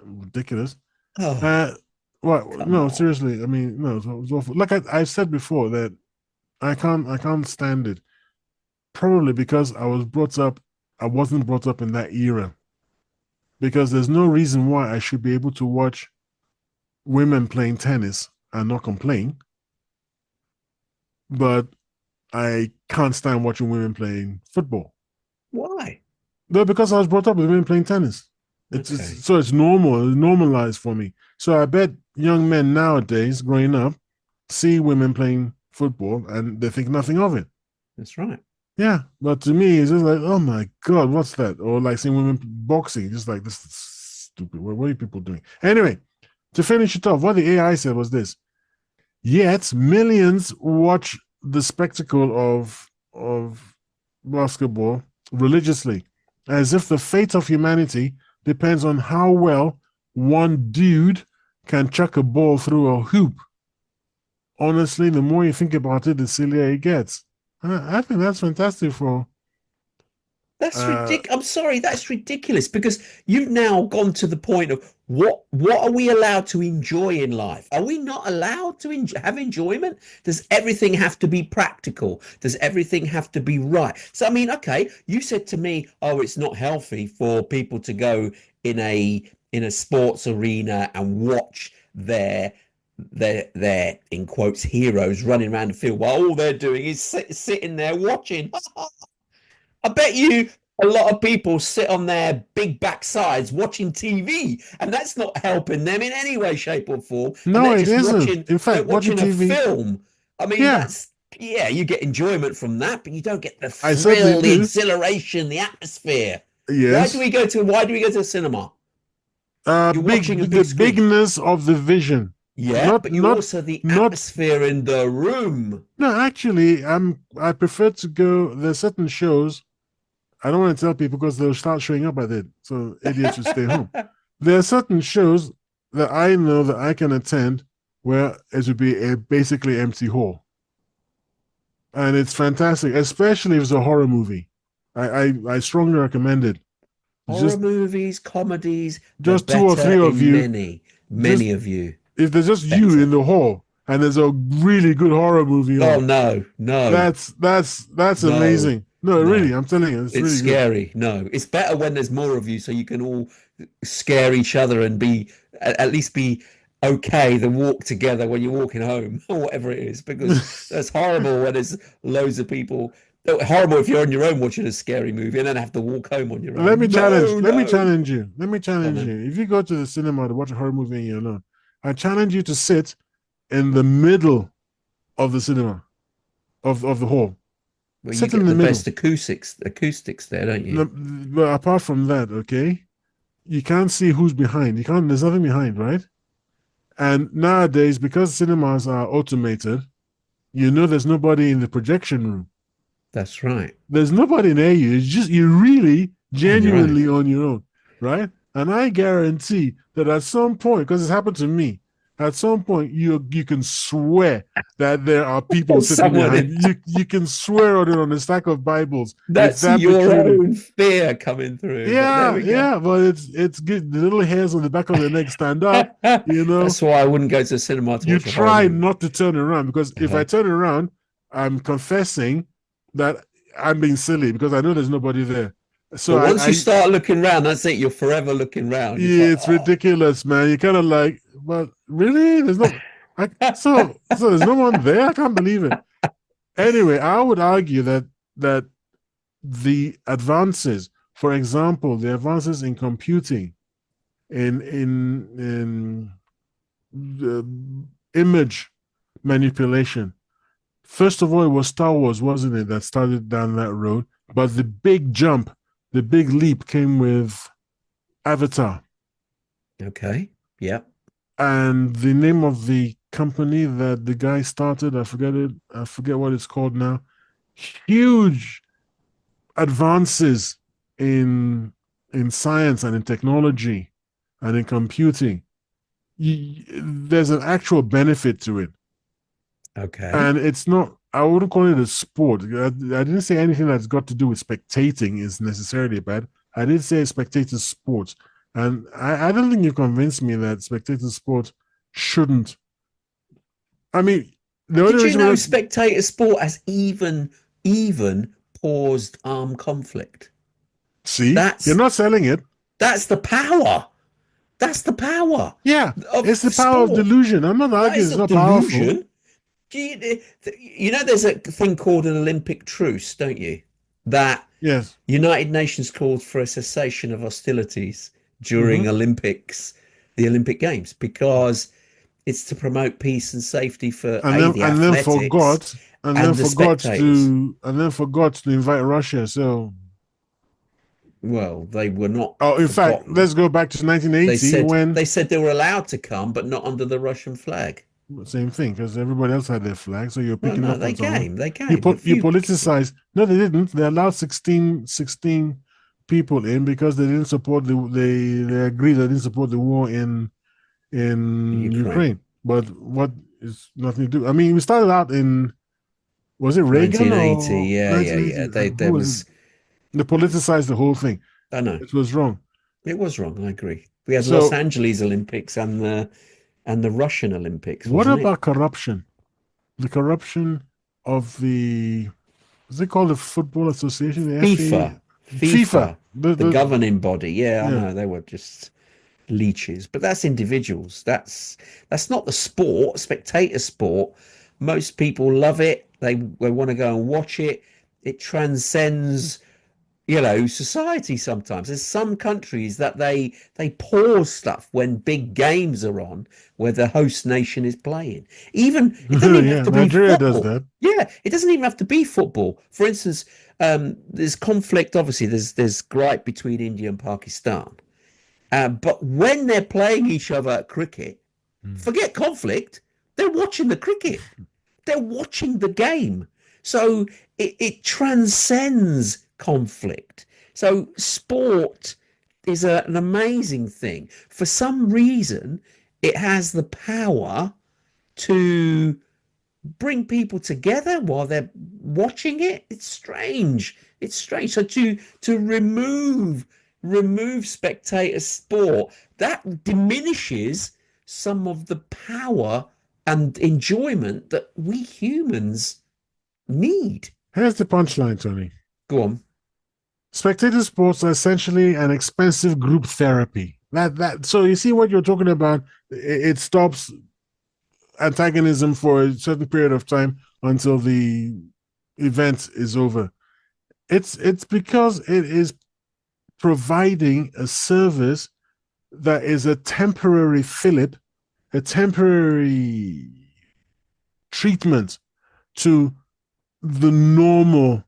ridiculous. Oh, Uh, well, come no, on. seriously. I mean, no, it's awful. Like I said before, that I can't stand it. Probably because I wasn't brought up in that era. Because there's no reason why I should be able to watch women playing tennis and not complain, but I can't stand watching women playing football. Why? No, because I was brought up with women playing tennis. Okay, It's normal, it's normalized for me. So I bet young men nowadays growing up see women playing football and they think nothing of it. that's right. Yeah, but to me, it's just like, oh my god, what's that? Or like seeing women boxing, just like this is stupid. What are you people doing? Anyway, to finish it off, what the AI said was this: yet millions watch the spectacle of basketball religiously, as if the fate of humanity depends on how well one dude can chuck a ball through a hoop. Honestly, the more you think about it, the sillier it gets. I think that's fantastic for That's uh ridiculous. I'm sorry, that's ridiculous because you've now gone to the point of what are we allowed to enjoy in life? Are we not allowed to have enjoyment? Does everything have to be practical? Does everything have to be right? So I mean, okay, you said to me, oh, it's not healthy for people to go in a sports arena and watch their in quotes heroes running around the field while all they're doing is sitting there watching. I bet you a lot of people sit on their big backsides watching TV, and that's not helping them in any way, shape, or form. And no, they're it just isn't. watching, In they're fact, watching watching a TV, film. I mean, yeah, yeah, you get enjoyment from that, but you don't get the I certainly thrill, the do. exhilaration, the atmosphere. Yes. Why do we go to the cinema? You're watching Big a the big screen. bigness of the vision. Yeah, Not but you not also the not atmosphere in the room. no, actually, I prefer to go. There's certain shows I don't want to tell people because they'll start showing up by then. So idiots should stay home. There are certain shows that I know that I can attend where it would be a basically empty hall. And it's fantastic, especially if it's a horror movie. I strongly recommend it. Horror Just movies, comedies, they're just two or better three of in you, many just of you. if there's just you in Better. the hall and there's a really good horror movie Oh on, no, no, that's no, amazing. No, really, no. I'm telling you, it's It's really good. scary. No, it's better when there's more of you, so you can all scare each other and be at least be okay than walk together when you're walking home or whatever it is. Because that's horrible when there's loads of people. Horrible if you're on your own watching a scary movie and then have to walk home on your Let me own. challenge. No, Let me no. challenge you. Let me Come on challenge then. you. If you go to the cinema to watch a horror movie and you're alone, I challenge you to sit in the middle of the cinema of the hall. Well, you Sit in get the the middle. best acoustics there, don't you? No, but apart from that, okay, you can't see who's behind. You can't. There's nothing behind, right? And nowadays, because cinemas are automated, you know there's nobody in the projection room. That's right. There's nobody near you. It's just you're really On your own. genuinely on your own, right? And I guarantee that at some point, because it's happened to me, at some point you can swear that there are people There's sitting someone behind in. you. You can swear on it on a stack of Bibles. It's That's that your peculiar. own fear coming through. But there Yeah, we go. yeah, but it's good. The little hairs on the back of the neck stand up. You know, That's why I wouldn't go to the cinema to you watch a horror try movie. not to turn around because if I Uh-huh. turn around, I'm confessing that I'm being silly because I know there's nobody there. So But once you I start looking around, that's it. You're forever looking around. It's like, it's ridiculous, man. You kind of like, but really, there's no. So there's no one there. I can't believe it. Anyway, I would argue that the advances, for example, the advances in computing, in image manipulation. First of all, it was Star Wars, wasn't it, that started down that road? But the big jump, the big leap came with Avatar. okay, yeah, And the name of the company that the guy started, I forget it, I forget what it's called now. Huge advances in in science and in technology and in computing. There's an actual benefit to it. okay. And it's not, I wouldn't call it a sport. I didn't say anything that's got to do with spectating is necessarily bad. I did say spectator sport. And I don't think you convinced me that spectator sport shouldn't. I mean, the only Did you reason know we're not, spectator sport has even paused armed conflict? see, you're That's not selling it. that's the power. That's the power Yeah, of it's the power of sport. delusion. I'm not That arguing is it's not not powerful. delusion. You know, there's a thing called an Olympic truce, don't you? That Yes. United Nations called for a cessation of hostilities Mm-hmm. during the Olympic Games, because it's to promote peace and safety for And A, then the and then athletics forgot and then and the forgot spectators. to invite Russia. So Well, they were not oh, in fact, forgotten. let's go back to They 1980 said when they said they were allowed to come, but not under the Russian flag. same thing because everybody else had their flag, so you're Well, picking no, up on someone. they came. A You few, politicized. No, they didn't. They allowed 16 people in because they didn't support they agreed they didn't support the war in in Ukraine, Ukraine. But what is nothing to do? I mean, we started out in was it Reagan 1980. or Yeah, yeah, 1980? yeah. Who There was it? was. They politicized the whole thing. I know It was wrong. it was wrong. I agree. We had Los So, Angeles Olympics and the Russian Olympics, what wasn't it? about corruption? The corruption of the what's it called? The Football Association, the FIFA, FA, FIFA. the governing body. Yeah, I Yeah, know they were just leeches, but that's individuals. That's not the sport. Spectator sport. Most people love it. They want to go and watch it. It transcends society sometimes. There's some countries that they pause stuff when big games are on where the host nation is playing. Even it doesn't even have Yeah, to be Nigeria does football. that. Yeah, it doesn't even have to be football. For instance, there's conflict, obviously, there's gripe between India and Pakistan. But when they're playing each other at cricket, Mm. forget conflict, they're watching the cricket. They're watching the game. So it transcends conflict. So sport is an amazing thing. For some reason, it has the power to bring people together while they're watching it. It's strange. It's strange. So to remove spectator sport, that diminishes some of the power and enjoyment that we humans need. Here's the punchline, Tony. Go on. Spectator sports are essentially an expensive group therapy. So you see what you're talking about. It stops antagonism for a certain period of time until the event is over. It's because it is providing a service that is a temporary fillip, a temporary treatment to the normal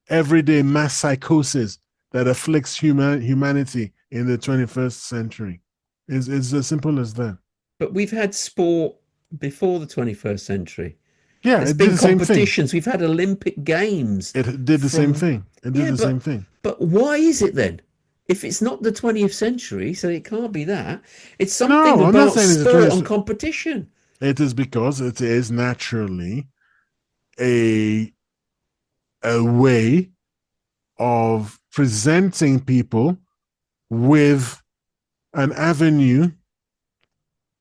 everyday mass psychosis that afflicts humanity in the 21st century. It's as simple as that. But we've had sport before the 21st century. Yeah, There's it did been the same thing. competitions. We've had Olympic Games It did the same from thing. It did yeah, the same thing. but why is it then? If it's not the 20th century, so it can't be that. It's something No, I'm not about saying it's a sport 20th. and competition. It is because it is naturally a a way of presenting people with an avenue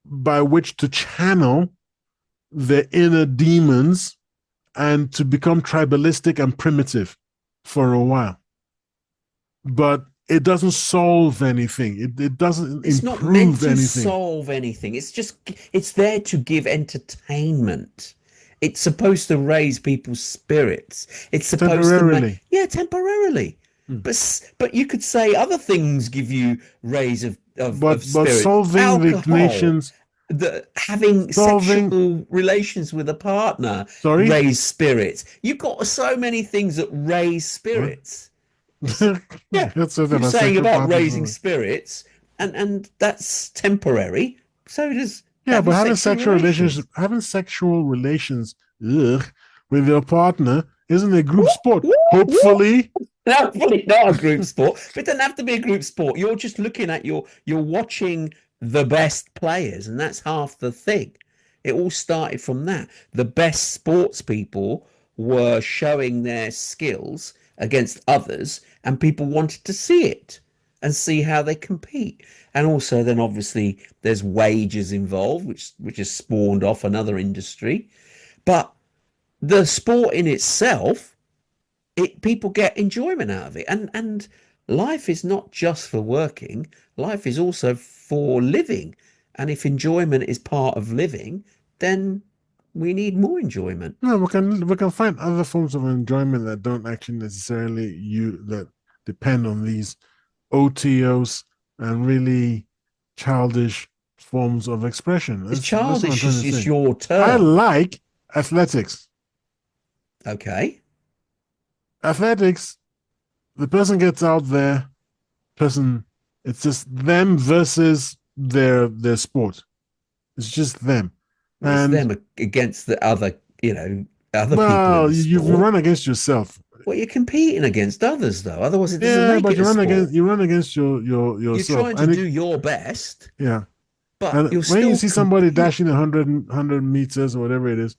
by which to channel their inner demons and to become tribalistic and primitive for a while. But it doesn't solve anything. It doesn't It's not meant improve to anything. solve anything. It's there to give entertainment. It's supposed to raise people's spirits. It's supposed to make, Temporarily. yeah, temporarily. Mm. But you could say other things give you raise of But spirit. solving the Alcohol, nation's the having solving sexual relations with a partner sorry? raise spirits. You've got so many things that raise What? spirits. Yeah, That's what you're about saying sexual about partners. raising spirits, and that's temporary. So does Yeah, having but sexual relations. having sexual relations, ugh, with your partner isn't a group Woo, sport. woo, woo. Hopefully, Hopefully not a group sport, but it doesn't have to be a group sport. You're just looking at you're watching the best players, and that's half the thing. It all started from that. The best sports people were showing their skills against others, and people wanted to see it and see how they compete. And also, then obviously, there's wages involved, which has spawned off another industry. But the sport in itself, it people get enjoyment out of it, and life is not just for working. Life is also for living, and if enjoyment is part of living, then we need more enjoyment. no, we can find other forms of enjoyment that don't actually necessarily you that depend on these OTOs and really childish forms of expression. It's That's what I'm childish, trying to is say. your I term. like athletics. Okay. Athletics, the person gets out there, person, it's just them versus their sport. It's just them. Well, it's And them against the other, other people in well, the you sport. run against yourself. Well, you're competing against others, though. Otherwise, it doesn't Yeah, make but it a sport. you run against You're yourself. trying to And do your best, yeah. but And you're when you still see somebody competing. dashing 100 meters or whatever it is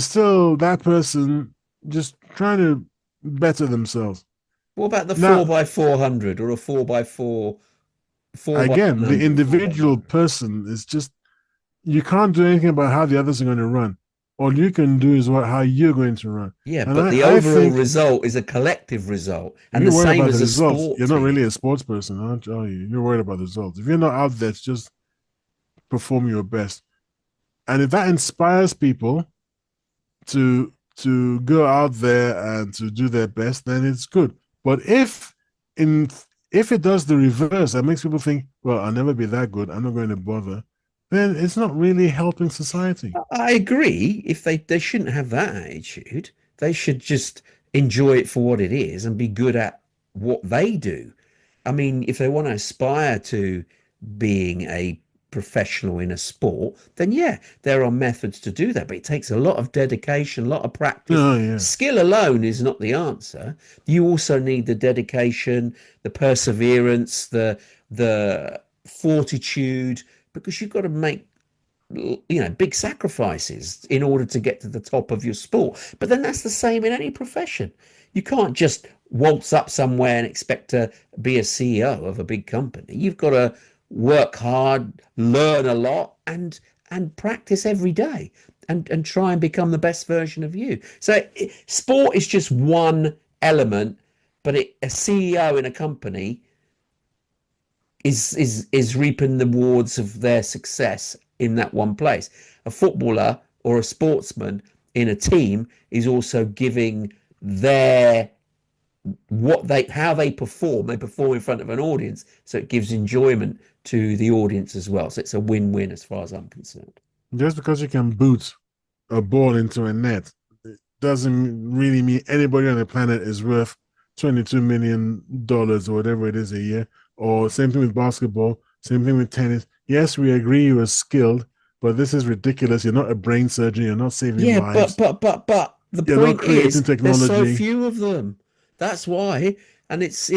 still that person just trying to better themselves. What about the Now, 4x400 or a 4x4, 4 by again, the 100, 4 by individual 100? person is just, you can't do anything about how the others are going to run. All you can do is how you're going to run. Yeah, And but the I overall think result is a collective result, and the you're worried same about the as a results. sport You're not team. really a sports person, aren't you? You're worried about the results. If you're not out there, just perform your best. And if that inspires people to go out there and to do their best, then it's good. But in if it does the reverse, that makes people think, well, I'll never be that good. I'm not going to bother. Then it's not really helping society. I agree. If they shouldn't have that attitude. They should just enjoy it for what it is and be good at what they do. I mean, if they want to aspire to being a professional in a sport, then yeah, there are methods to do that, but it takes a lot of dedication, a lot of practice. Oh yeah. Skill alone is not the answer. You also need the dedication, the perseverance, the fortitude, because you've got to make big sacrifices in order to get to the top of your sport. But then that's the same in any profession. You can't just waltz up somewhere and expect to be a CEO of a big company. You've got to work hard, learn a lot, and practice every day, and try and become the best version of you. So sport is just one element, but a CEO in a company is reaping the rewards of their success in that one place. A footballer or a sportsman in a team is also giving their what they how they perform. They perform in front of an audience, so it gives enjoyment to the audience as well. So it's a win-win as far as I'm concerned. Just because you can boot a ball into a net doesn't really mean anybody on the planet is worth $22 million or whatever it is a year. Or same thing with basketball, same thing with tennis. Yes, we agree you are skilled, but this is ridiculous. You're not a brain surgeon, you're not saving Yeah, lives, but the you're not point creating is there's so technology. few of them. That's why, and it's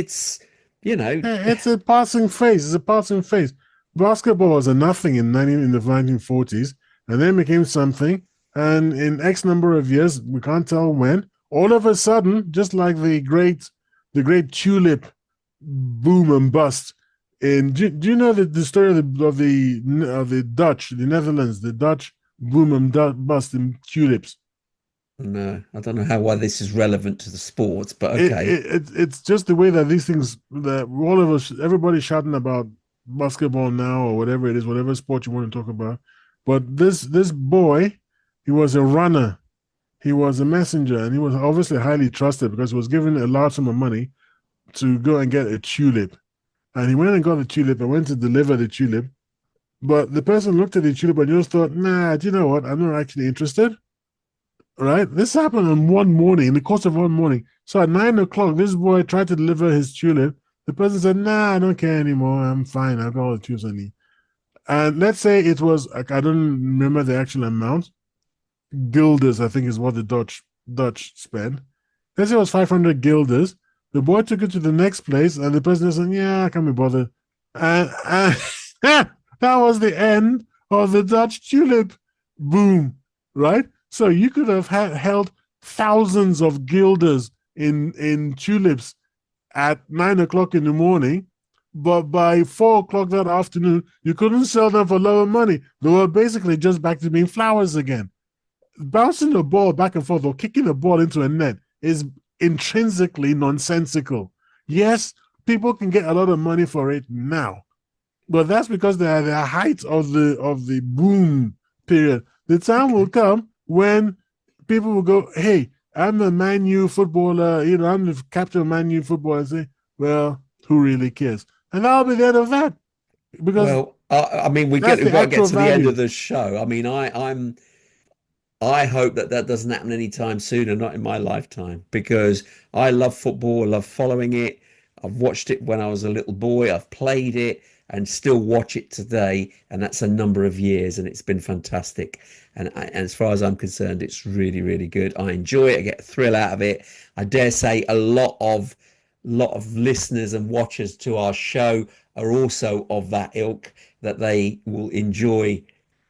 you know It's a passing phase. It's a passing phase. Basketball was a nothing in the 1940s, and then became something. And in X number of years, we can't tell when, all of a sudden, just like the great tulip boom and bust. Do you know the story of the Dutch, the Netherlands, the Dutch boom and bust in tulips? no, I don't know why this is relevant to the sports, but it, okay. it it's just the way that these things that all of us, everybody's shouting about basketball now or whatever it is, whatever sport you want to talk about. But this boy, he was a runner, he was a messenger, and he was obviously highly trusted because he was given a large sum of money to go and get a tulip. And he went and got the tulip and went to deliver the tulip. But the person looked at the tulip and just thought, nah, do you know what? I'm not actually interested. Right? This happened on one morning, in the course of one morning. So at 9 o'clock, this boy tried to deliver his tulip. The person said, nah, I don't care anymore. I'm fine. I've got all the tulips I need. And let's say it was, like, I don't remember the actual amount. Guilders, I think, is what the Dutch spent. Let's say it was 500 guilders. The boy took it to the next place, and the person said, yeah, I can't be bothered. And that was the end of the Dutch tulip boom, right? So you could have held thousands of guilders in tulips at 9 o'clock in the morning, but by 4 o'clock that afternoon, you couldn't sell them for lower money. They were basically just back to being flowers again. Bouncing the ball back and forth or kicking the ball into a net is intrinsically nonsensical. Yes, people can get a lot of money for it now, but that's because they're at the height of the boom period. The time will come when people will go, "Hey, I'm a Man U footballer. I'm the captain of Man U football." And say, "Well, who really cares?" And that'll be the end of that because Well, I mean, that's we've the got to get actual to the end of value. the show. I mean, I hope that doesn't happen anytime soon, and not in my lifetime, because I love football, I love following it. I've watched it when I was a little boy, I've played it and still watch it today, and that's a number of years, and it's been fantastic. And as far as I'm concerned, it's really, really good. I enjoy it, I get a thrill out of it. I dare say a lot of listeners and watchers to our show are also of that ilk, that they will enjoy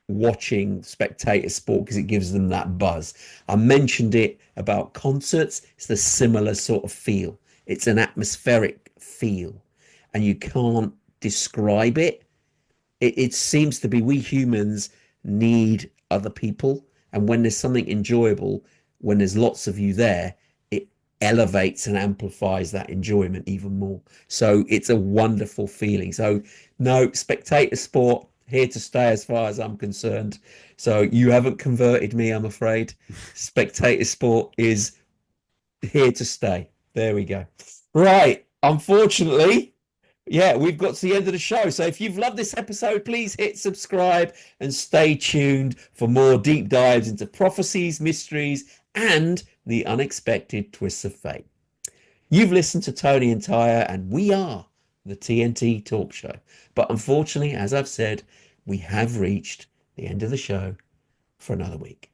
watching spectator sport because it gives them that buzz. I mentioned it about concerts. It's the similar sort of feel. It's an atmospheric feel, and you can't describe it. It seems to be we humans need other people, and when there's something enjoyable, when there's lots of you there, it elevates and amplifies that enjoyment even more. So it's a wonderful feeling. So no, spectator sport here to stay as far as I'm concerned. So you haven't converted me, I'm afraid. Spectator sport is here to stay. There we go. Right. Unfortunately, yeah, we've got to the end of the show. So if you've loved this episode, please hit subscribe and stay tuned for more deep dives into prophecies, mysteries, and the unexpected twists of fate. You've listened to Tony and Tyre, and we are the TNT Talk Show. But unfortunately, as I've said, we have reached the end of the show for another week.